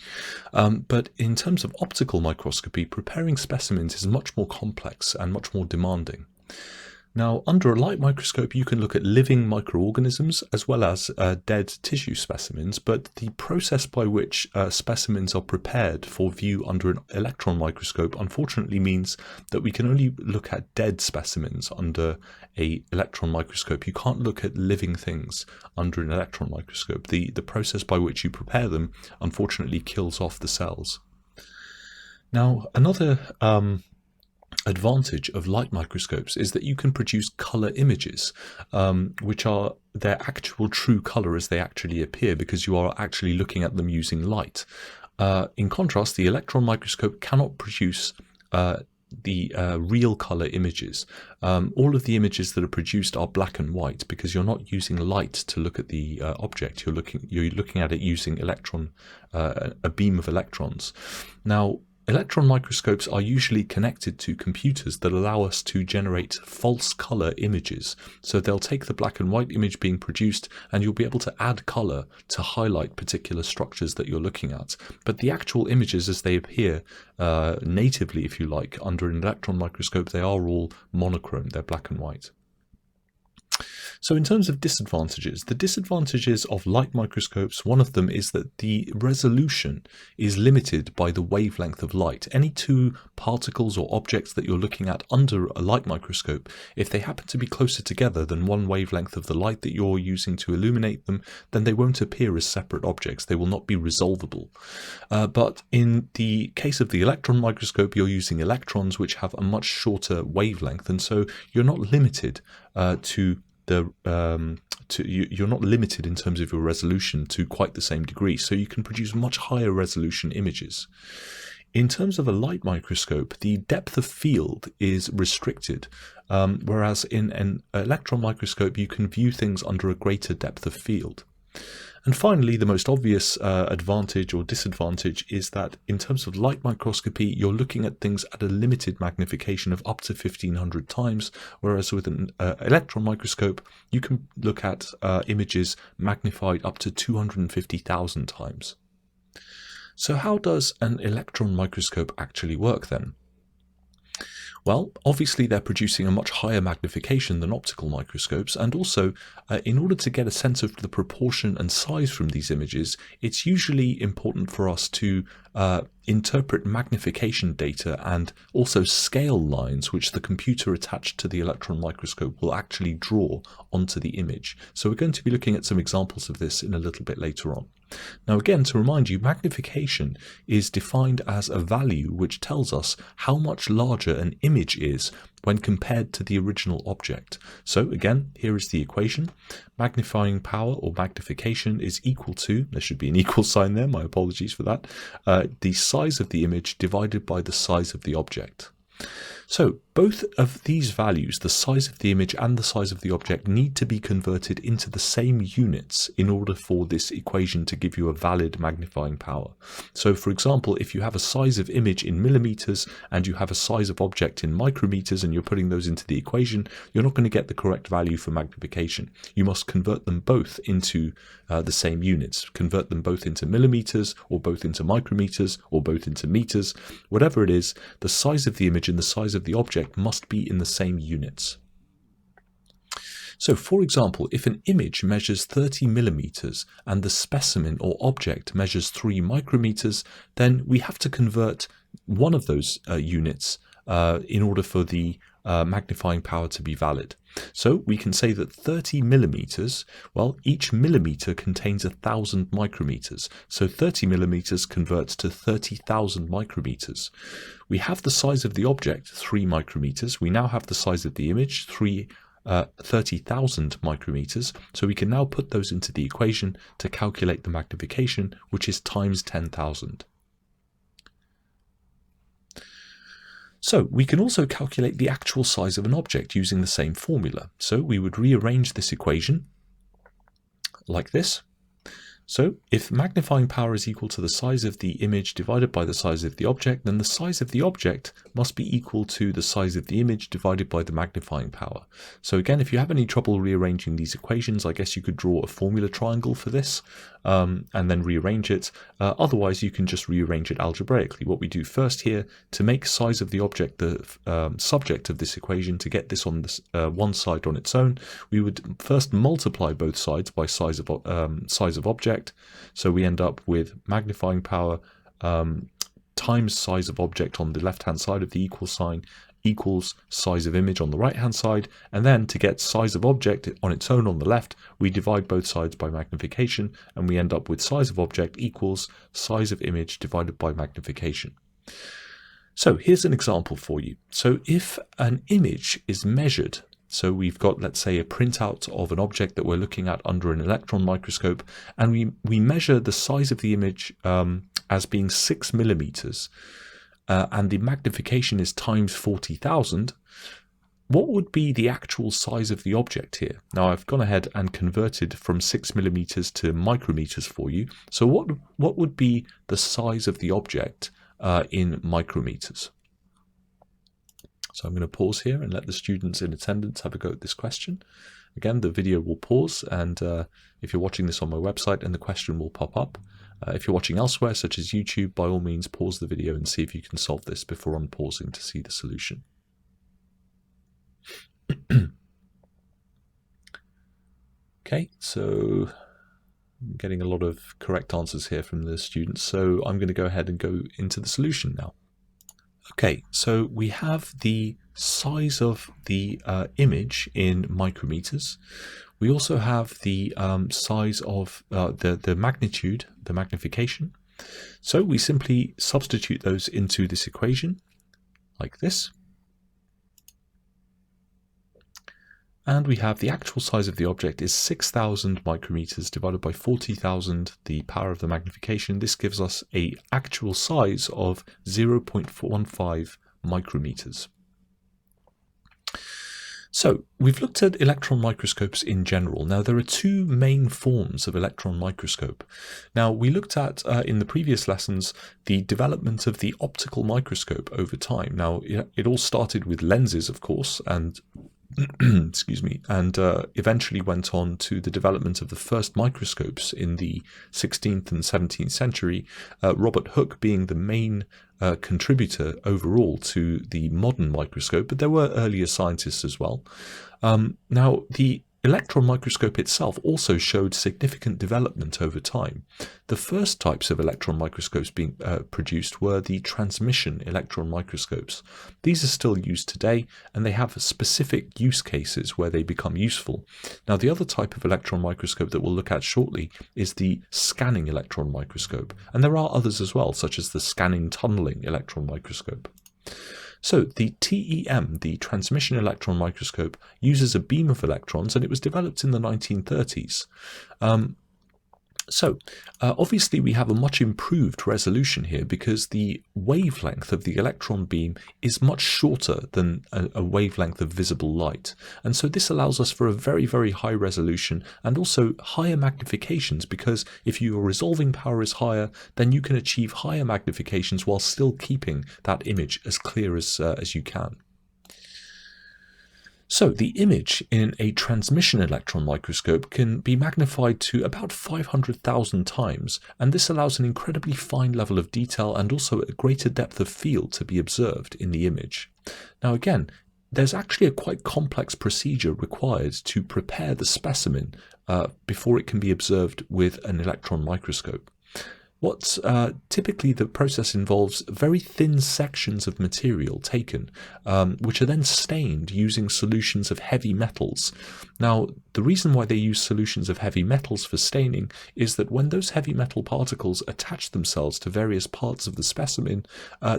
But in terms of optical microscopy, preparing specimens is much more complex and much more demanding. Now, under a light microscope, you can look at living microorganisms as well as dead tissue specimens, but the process by which specimens are prepared for view under an electron microscope unfortunately means that we can only look at dead specimens under an electron microscope. You can't look at living things under an electron microscope. The process by which you prepare them unfortunately kills off the cells. Now, another advantage of light microscopes is that you can produce color images, which are their actual true color as they actually appear, because you are actually looking at them using light. In contrast, the electron microscope cannot produce the real color images. All of the images that are produced are black and white because you're not using light to look at the object. You're looking at it using a beam of electrons. Now, electron microscopes are usually connected to computers that allow us to generate false color images. So they'll take the black and white image being produced and you'll be able to add color to highlight particular structures that you're looking at. But the actual images as they appear natively, if you like, under an electron microscope, they are all monochrome, they're black and white. So in terms of disadvantages, the disadvantages of light microscopes, one of them is that the resolution is limited by the wavelength of light. Any two particles or objects that you're looking at under a light microscope, if they happen to be closer together than one wavelength of the light that you're using to illuminate them, then they won't appear as separate objects. They will not be resolvable. But in the case of the electron microscope, you're using electrons which have a much shorter wavelength, and so you're not limited you're not limited in terms of your resolution to quite the same degree, so you can produce much higher resolution images. In terms of a light microscope, the depth of field is restricted, whereas in an electron microscope you can view things under a greater depth of field. And finally, the most obvious advantage or disadvantage is that in terms of light microscopy, you're looking at things at a limited magnification of up to 1500 times, whereas with an electron microscope, you can look at images magnified up to 250,000 times. So how does an electron microscope actually work then? Well, obviously they're producing a much higher magnification than optical microscopes, and also in order to get a sense of the proportion and size from these images, it's usually important for us to interpret magnification data and also scale lines which the computer attached to the electron microscope will actually draw onto the image. So we're going to be looking at some examples of this in a little bit later on. Now again, to remind you, magnification is defined as a value which tells us how much larger an image is when compared to the original object. So again, here is the equation. Magnifying power or magnification is equal to, there should be an equal sign there, my apologies for that, the size of the image divided by the size of the object. So both of these values, the size of the image and the size of the object, need to be converted into the same units in order for this equation to give you a valid magnifying power. So for example, if you have a size of image in millimeters and you have a size of object in micrometers and you're putting those into the equation, you're not going to get the correct value for magnification. You must convert them both into the same units. Convert them both into millimeters or both into micrometers or both into meters. Whatever it is, the size of the image and the size of the object must be in the same units. So for example, if an image measures 30 millimeters and the specimen or object measures 3 micrometers, then we have to convert one of those units in order for the magnifying power to be valid. So we can say that 30 millimeters, well, each millimeter contains 1,000 micrometers. So 30 millimeters converts to 30,000 micrometers. We have the size of the object, 3 micrometers. We now have the size of the image, 30,000 micrometers. So we can now put those into the equation to calculate the magnification, which is times 10,000. So we can also calculate the actual size of an object using the same formula. So we would rearrange this equation like this. So if magnifying power is equal to the size of the image divided by the size of the object, then the size of the object must be equal to the size of the image divided by the magnifying power. So again, if you have any trouble rearranging these equations, I guess you could draw a formula triangle for this and then rearrange it. Otherwise, you can just rearrange it algebraically. What we do first here, to make size of the object the subject of this equation, to get this on this one side on its own, we would first multiply both sides by size of object. So we end up with magnifying power times size of object on the left hand side of the equal sign equals size of image on the right hand side, and then to get size of object on its own on the left, we divide both sides by magnification, and we end up with size of object equals size of image divided by magnification. So here's an example for you. So if an image is measured, so we've got, let's say, a printout of an object that we're looking at under an electron microscope, and we measure the size of the image as being 6 millimeters, and the magnification is times 40,000, what would be the actual size of the object here? Now I've gone ahead and converted from 6 millimeters to micrometers for you. So what would be the size of the object in micrometers? So I'm going to pause here and let the students in attendance have a go at this question. Again, the video will pause, and if you're watching this on my website, and the question will pop up. If you're watching elsewhere, such as YouTube, by all means pause the video and see if you can solve this before unpausing to see the solution. Okay, so I'm getting a lot of correct answers here from the students, so I'm going to go ahead and go into the solution now. Okay, so we have the size of the image in micrometers. We also have the size of the magnitude, the magnification. So we simply substitute those into this equation, like this. And we have the actual size of the object is 6,000 micrometers divided by 40,000, the power of the magnification. This gives us an actual size of 0.15 micrometers. So we've looked at electron microscopes in general. Now there are two main forms of electron microscope. Now we looked at in the previous lessons the development of the optical microscope over time. Now it all started with lenses, of course, and excuse me, and eventually went on to the development of the first microscopes in the 16th and 17th century, Robert Hooke being the main contributor overall to the modern microscope, but there were earlier scientists as well. Now, the electron microscope itself also showed significant development over time. The first types of electron microscopes being produced were the transmission electron microscopes. These are still used today, and they have specific use cases where they become useful. Now, the other type of electron microscope that we'll look at shortly is the scanning electron microscope, and there are others as well, such as the scanning tunneling electron microscope. So the TEM, the transmission electron microscope, uses a beam of electrons, and it was developed in the 1930s. Obviously we have a much improved resolution here because the wavelength of the electron beam is much shorter than a wavelength of visible light. And so this allows us for a very, very high resolution and also higher magnifications, because if your resolving power is higher, then you can achieve higher magnifications while still keeping that image as clear as you can. So the image in a transmission electron microscope can be magnified to about 500,000 times, and this allows an incredibly fine level of detail and also a greater depth of field to be observed in the image. Now again, there's actually a quite complex procedure required to prepare the specimen before it can be observed with an electron microscope. Typically the process involves very thin sections of material taken, which are then stained using solutions of heavy metals. Now, the reason why they use solutions of heavy metals for staining is that when those heavy metal particles attach themselves to various parts of the specimen,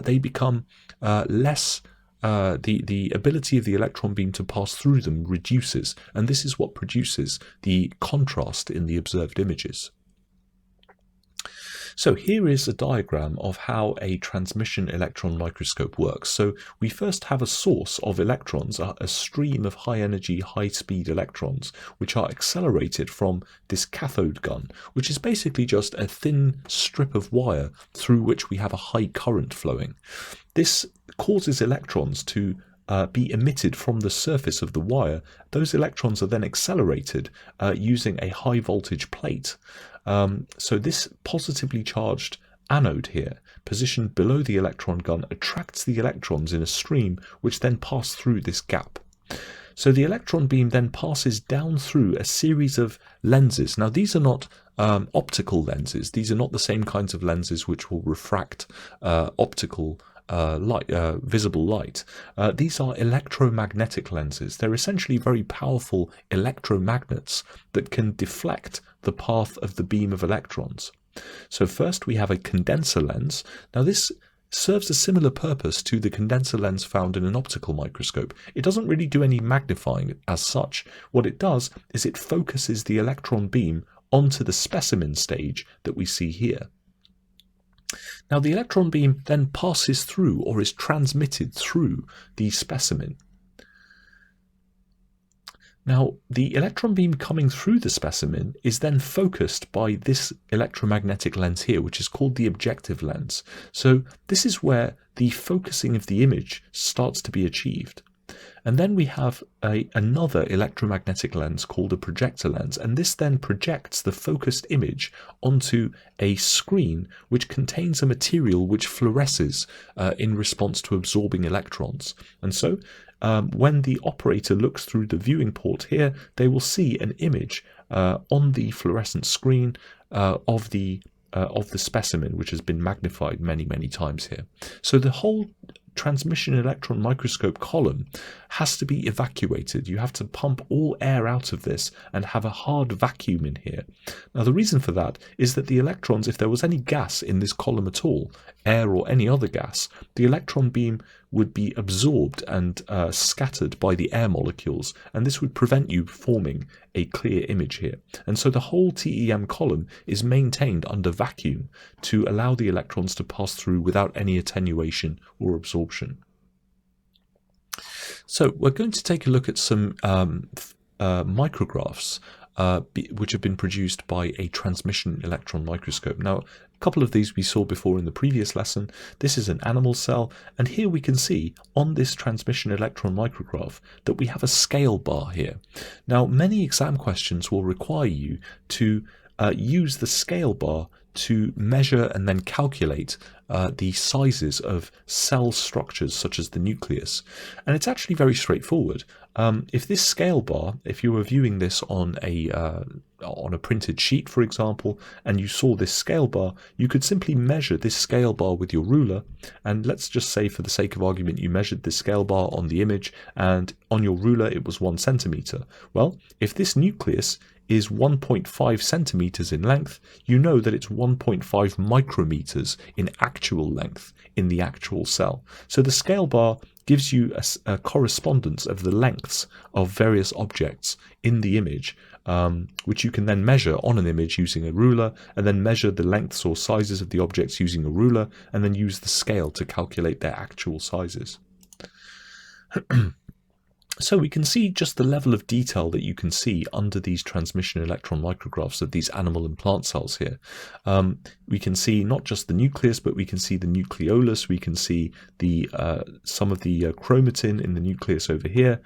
they become less the ability of the electron beam to pass through them reduces, and this is what produces the contrast in the observed images. So here is a diagram of how a transmission electron microscope works. So we first have a source of electrons, a stream of high energy, high speed electrons, which are accelerated from this cathode gun, which is basically just a thin strip of wire through which we have a high current flowing. This causes electrons to be emitted from the surface of the wire. Those electrons are then accelerated using a high voltage plate. So this positively charged anode here, positioned below the electron gun, attracts the electrons in a stream which then pass through this gap. So the electron beam then passes down through a series of lenses. Now these are not optical lenses. These are not the same kinds of lenses which will refract optical visible light. These are electromagnetic lenses. They're essentially very powerful electromagnets that can deflect the path of the beam of electrons. So first we have a condenser lens. Now this serves a similar purpose to the condenser lens found in an optical microscope. It doesn't really do any magnifying as such. What it does is it focuses the electron beam onto the specimen stage that we see here. Now the electron beam then passes through, or is transmitted through, the specimen. Now the electron beam coming through the specimen is then focused by this electromagnetic lens here, which is called the objective lens. So this is where the focusing of the image starts to be achieved. And then we have another electromagnetic lens called a projector lens, and this then projects the focused image onto a screen which contains a material which fluoresces in response to absorbing electrons. And so when the operator looks through the viewing port here, they will see an image on the fluorescent screen of the specimen, which has been magnified many, many times here. So the whole transmission electron microscope column has to be evacuated. You have to pump all air out of this and have a hard vacuum in here. Now the reason for that is that the electrons, if there was any gas in this column at all, air or any other gas, the electron beam would be absorbed and scattered by the air molecules, and this would prevent you forming a clear image here. And so the whole TEM column is maintained under vacuum to allow the electrons to pass through without any attenuation or absorption. So we're going to take a look at some micrographs which have been produced by a transmission electron microscope. Now, a couple of these we saw before in the previous lesson. This is an animal cell, and here we can see on this transmission electron micrograph that we have a scale bar here. Now, many exam questions will require you to use the scale bar to measure and then calculate the sizes of cell structures such as the nucleus. And it's actually very straightforward. If this scale bar, if you were viewing this on a printed sheet, for example, and you saw this scale bar, you could simply measure this scale bar with your ruler. And let's just say, for the sake of argument, you measured this scale bar on the image, and on your ruler it was 1 centimeter. Well, if this nucleus is 1.5 centimeters in length, you know that it's 1.5 micrometers in actual length in the actual cell. So the scale bar gives you a correspondence of the lengths of various objects in the image, which you can then measure on an image using a ruler, and then measure the lengths or sizes of the objects using a ruler, and then use the scale to calculate their actual sizes. So we can see just the level of detail that you can see under these transmission electron micrographs of these animal and plant cells here. We can see not just the nucleus, but we can see the nucleolus. We can see the some of the chromatin in the nucleus over here.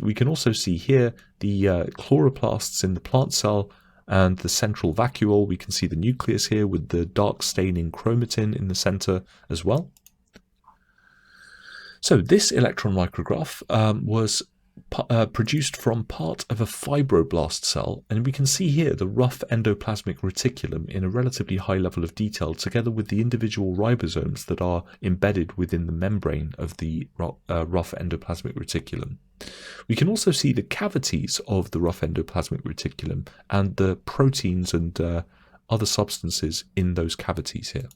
We can also see here the chloroplasts in the plant cell and the central vacuole. We can see the nucleus here with the dark staining chromatin in the center as well. So this electron micrograph was produced from part of a fibroblast cell, and we can see here the rough endoplasmic reticulum in a relatively high level of detail, together with the individual ribosomes that are embedded within the membrane of the rough endoplasmic reticulum. We can also see the cavities of the rough endoplasmic reticulum and the proteins and other substances in those cavities here.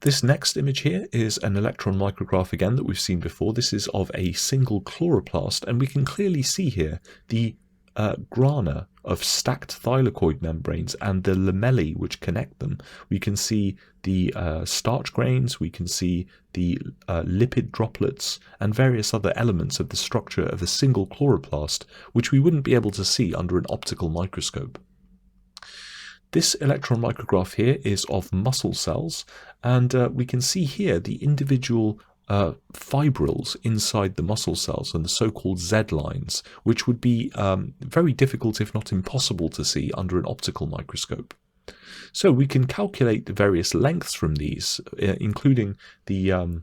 This next image here is an electron micrograph again that we've seen before. This is of a single chloroplast, and we can clearly see here the grana of stacked thylakoid membranes and the lamellae which connect them. We can see the starch grains, we can see the lipid droplets, and various other elements of the structure of a single chloroplast, which we wouldn't be able to see under an optical microscope. This electron micrograph here is of muscle cells, and we can see here the individual fibrils inside the muscle cells and the so-called Z-lines, which would be very difficult, if not impossible, to see under an optical microscope. So we can calculate the various lengths from these, including the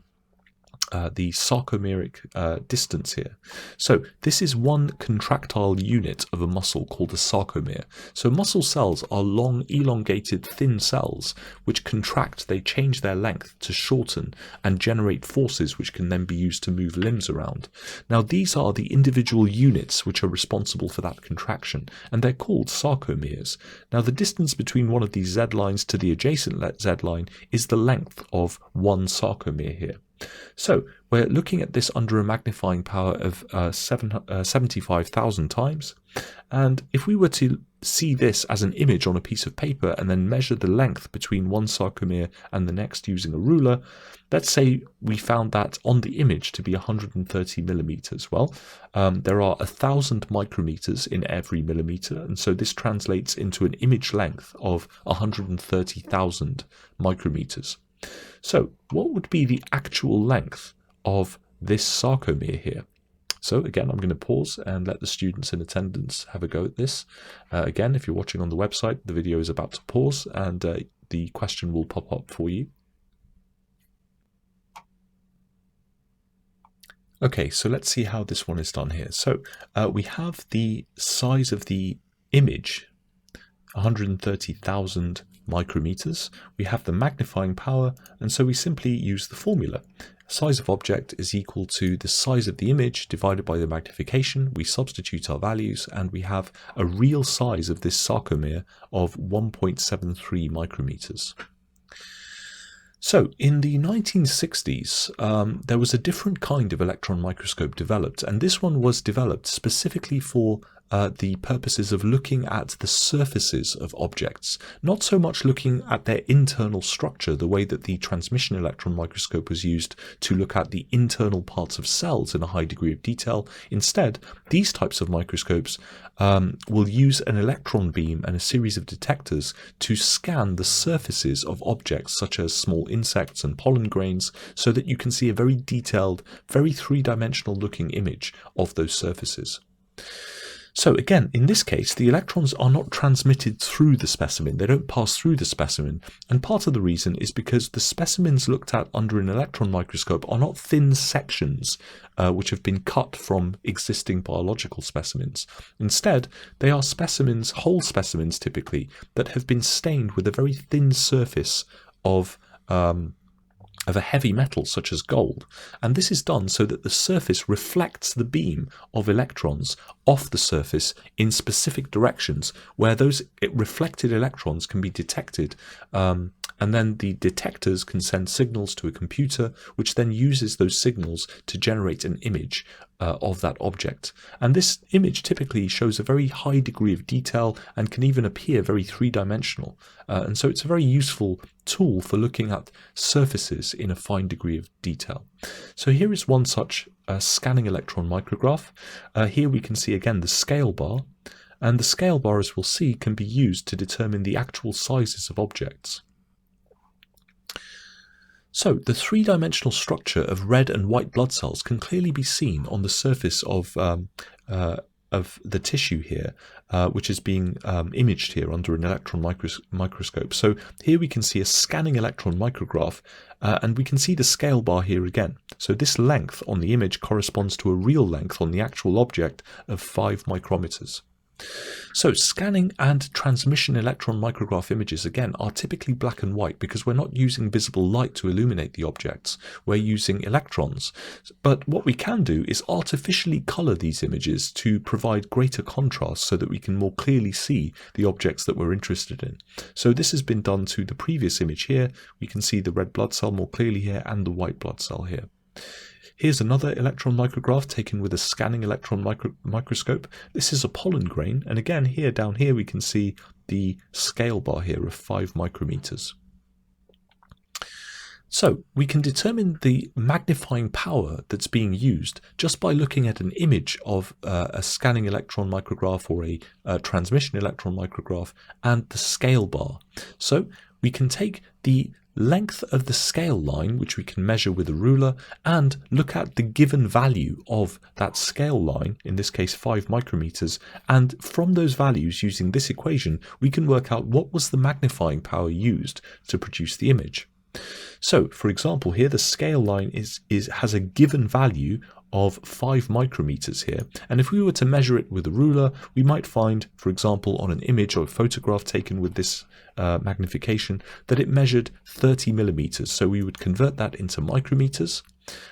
sarcomeric distance here. So this is one contractile unit of a muscle called a sarcomere. So muscle cells are long, elongated, thin cells which contract. They change their length to shorten and generate forces which can then be used to move limbs around. Now these are the individual units which are responsible for that contraction, and they're called sarcomeres. Now the distance between one of these Z lines to the adjacent Z line is the length of one sarcomere here. So we're looking at this under a magnifying power of 75,000 times, and if we were to see this as an image on a piece of paper and then measure the length between one sarcomere and the next using a ruler, let's say we found that on the image to be 130 millimeters. Well, there are 1,000 micrometers in every millimeter, and so this translates into an image length of 130,000 micrometers. So what would be the actual length of this sarcomere here? So again, I'm going to pause and let the students in attendance have a go at this. Again, if you're watching on the website, the video is about to pause and the question will pop up for you. Okay, so let's see how this one is done here. So we have the size of the image, 130,000 micrometers. We have the magnifying power, and so we simply use the formula. Size of object is equal to the size of the image divided by the magnification. We substitute our values, and we have a real size of this sarcomere of 1.73 micrometers. So in the 1960s, there was a different kind of electron microscope developed, and this one was developed specifically for the purposes of looking at the surfaces of objects, not so much looking at their internal structure, the way that the transmission electron microscope was used to look at the internal parts of cells in a high degree of detail. Instead, these types of microscopes will use an electron beam and a series of detectors to scan the surfaces of objects such as small insects and pollen grains, so that you can see a very detailed, very three-dimensional looking image of those surfaces. So again, in this case, the electrons are not transmitted through the specimen. They don't pass through the specimen. And part of the reason is because the specimens looked at under an electron microscope are not thin sections which have been cut from existing biological specimens. Instead, they are specimens, whole specimens typically, that have been stained with a very thin surface of a heavy metal such as gold, and this is done so that the surface reflects the beam of electrons off the surface in specific directions where those reflected electrons can be detected, and then the detectors can send signals to a computer which then uses those signals to generate an image of that object. And this image typically shows a very high degree of detail and can even appear very three-dimensional. And so it's a very useful tool for looking at surfaces in a fine degree of detail. So here is one such scanning electron micrograph. Here we can see again the scale bar, and the scale bar, as we'll see, can be used to determine the actual sizes of objects. So the three-dimensional structure of red and white blood cells can clearly be seen on the surface of the tissue here, which is being imaged here under an electron microscope. So here we can see a scanning electron micrograph, and we can see the scale bar here again. So this length on the image corresponds to a real length on the actual object of 5 micrometers. So scanning and transmission electron micrograph images again are typically black and white because we're not using visible light to illuminate the objects, we're using electrons. But what we can do is artificially color these images to provide greater contrast so that we can more clearly see the objects that we're interested in. So this has been done to the previous image here. We can see the red blood cell more clearly here and the white blood cell here. Here's another electron micrograph taken with a scanning electron microscope. This is a pollen grain, and again here, down here, we can see the scale bar here of 5 micrometers. So we can determine the magnifying power that's being used just by looking at an image of a scanning electron micrograph or a transmission electron micrograph and the scale bar. So we can take the length of the scale line, which we can measure with a ruler, and look at the given value of that scale line, in this case 5 micrometers, and from those values, using this equation, we can work out what was the magnifying power used to produce the image. So, for example, here the scale line has a given value of 5 micrometers here, and if we were to measure it with a ruler, we might find, for example, on an image or a photograph taken with this magnification, that it measured 30 millimeters. So we would convert that into micrometers,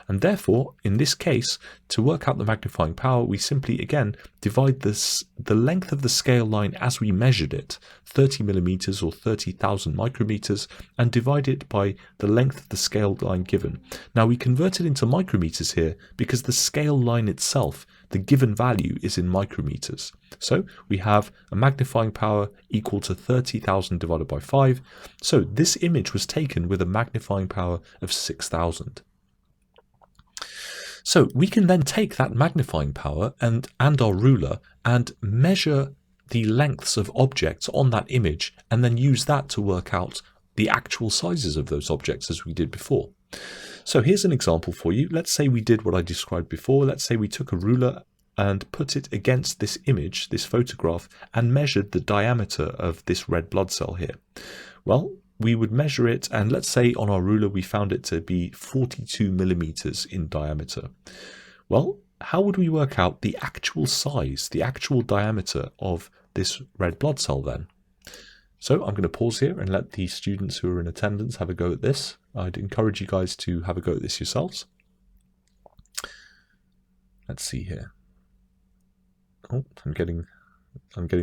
and therefore, in this case, to work out the magnifying power, we simply again divide the length of the scale line as we measured it, 30 millimeters or 30,000 micrometers, and divide it by the length of the scale line given. Now we convert it into micrometers here because the scale line itself, the given value, is in micrometers. So we have a magnifying power equal to 30,000 divided by 5. So this image was taken with a magnifying power of 6,000. So we can then take that magnifying power and our ruler and measure the lengths of objects on that image and then use that to work out the actual sizes of those objects as we did before. So here's an example for you. Let's say we did what I described before. Let's say we took a ruler and put it against this image, this photograph, and measured the diameter of this red blood cell here. Well, we would measure it, and let's say on our ruler we found it to be 42 millimeters in diameter. Well, how would we work out the actual size, the actual diameter of this red blood cell then? So I'm going to pause here and let the students who are in attendance have a go at this. I'd encourage you guys to have a go at this yourselves. Let's see here. Oh, I'm getting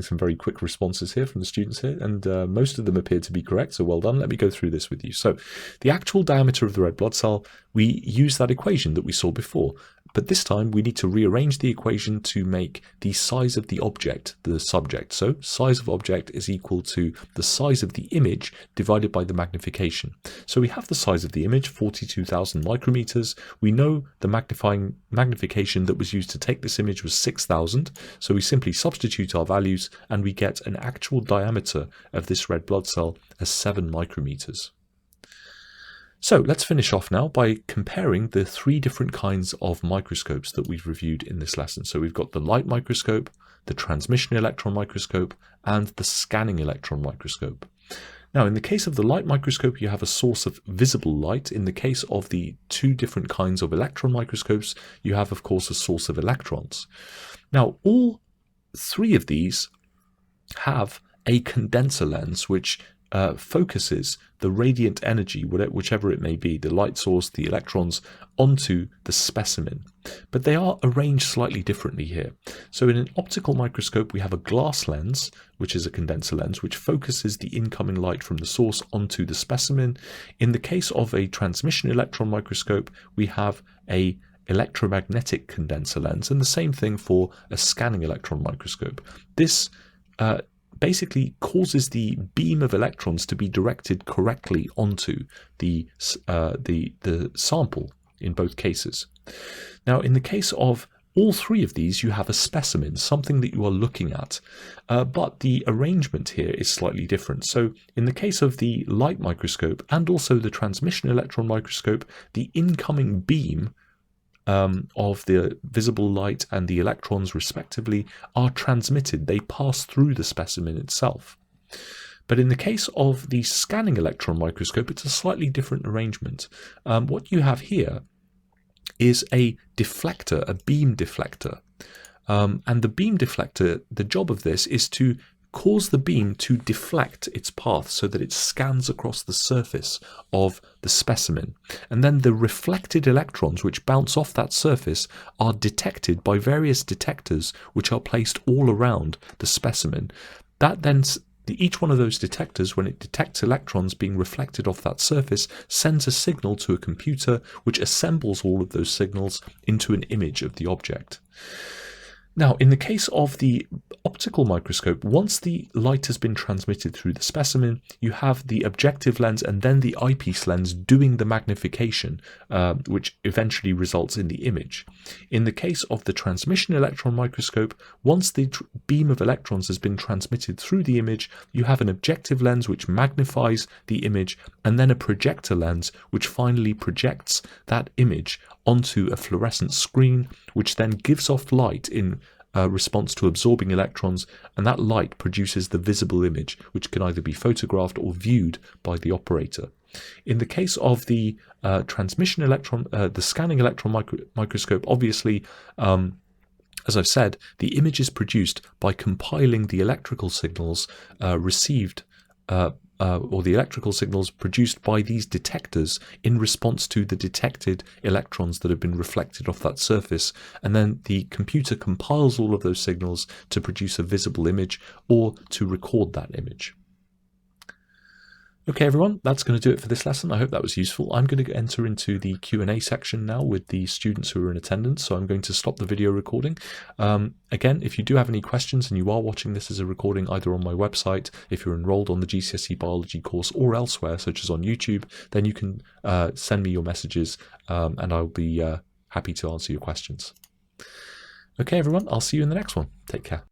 some very quick responses here from the students here, and most of them appear to be correct, so well done. Let me go through this with you. So the actual diameter of the red blood cell, we use that equation that we saw before, but this time we need to rearrange the equation to make the size of the object the subject. So size of object is equal to the size of the image divided by the magnification. So we have the size of the image, 42,000 micrometers. We know the magnification that was used to take this image was 6,000. So we simply substitute our values and we get an actual diameter of this red blood cell as 7 micrometers. So let's finish off now by comparing the 3 different kinds of microscopes that we've reviewed in this lesson. So we've got the light microscope, the transmission electron microscope, and the scanning electron microscope. Now, in the case of the light microscope, you have a source of visible light. In the case of the 2 different kinds of electron microscopes, you have, of course, a source of electrons. Now, all 3 of these have a condenser lens which focuses the radiant energy, whichever it may be, the light source, the electrons, onto the specimen. But they are arranged slightly differently here. So in an optical microscope, we have a glass lens, which is a condenser lens, which focuses the incoming light from the source onto the specimen. In the case of a transmission electron microscope, we have a electromagnetic condenser lens, and the same thing for a scanning electron microscope. This basically causes the beam of electrons to be directed correctly onto the sample in both cases. Now, in the case of all 3 of these, you have a specimen, something that you are looking at, but the arrangement here is slightly different. So in the case of the light microscope and also the transmission electron microscope, the incoming beam of the visible light and the electrons respectively are transmitted. They pass through the specimen itself. But in the case of the scanning electron microscope, it's a slightly different arrangement. What you have here is a deflector, a beam deflector. And the beam deflector, the job of this is to cause the beam to deflect its path so that it scans across the surface of the specimen. And then the reflected electrons which bounce off that surface are detected by various detectors which are placed all around the specimen. That then, each one of those detectors, when it detects electrons being reflected off that surface, sends a signal to a computer which assembles all of those signals into an image of the object. Now, in the case of the optical microscope, once the light has been transmitted through the specimen, you have the objective lens and then the eyepiece lens doing the magnification, which eventually results in the image. In the case of the transmission electron microscope, once the beam of electrons has been transmitted through the image, you have an objective lens which magnifies the image, and then a projector lens which finally projects that image onto a fluorescent screen, which then gives off light in response to absorbing electrons, and that light produces the visible image, which can either be photographed or viewed by the operator. In the case of the transmission electron, the scanning electron microscope, obviously, as I've said, the image is produced by compiling the electrical signals received or the electrical signals produced by these detectors in response to the detected electrons that have been reflected off that surface, and then the computer compiles all of those signals to produce a visible image or to record that image. Okay, everyone, that's going to do it for this lesson. I hope that was useful. I'm going to enter into the Q&A section now with the students who are in attendance, so I'm going to stop the video recording. Again, if you do have any questions and you are watching this as a recording either on my website, if you're enrolled on the GCSE biology course, or elsewhere, such as on YouTube, then you can send me your messages and I'll be happy to answer your questions. Okay, everyone, I'll see you in the next one. Take care.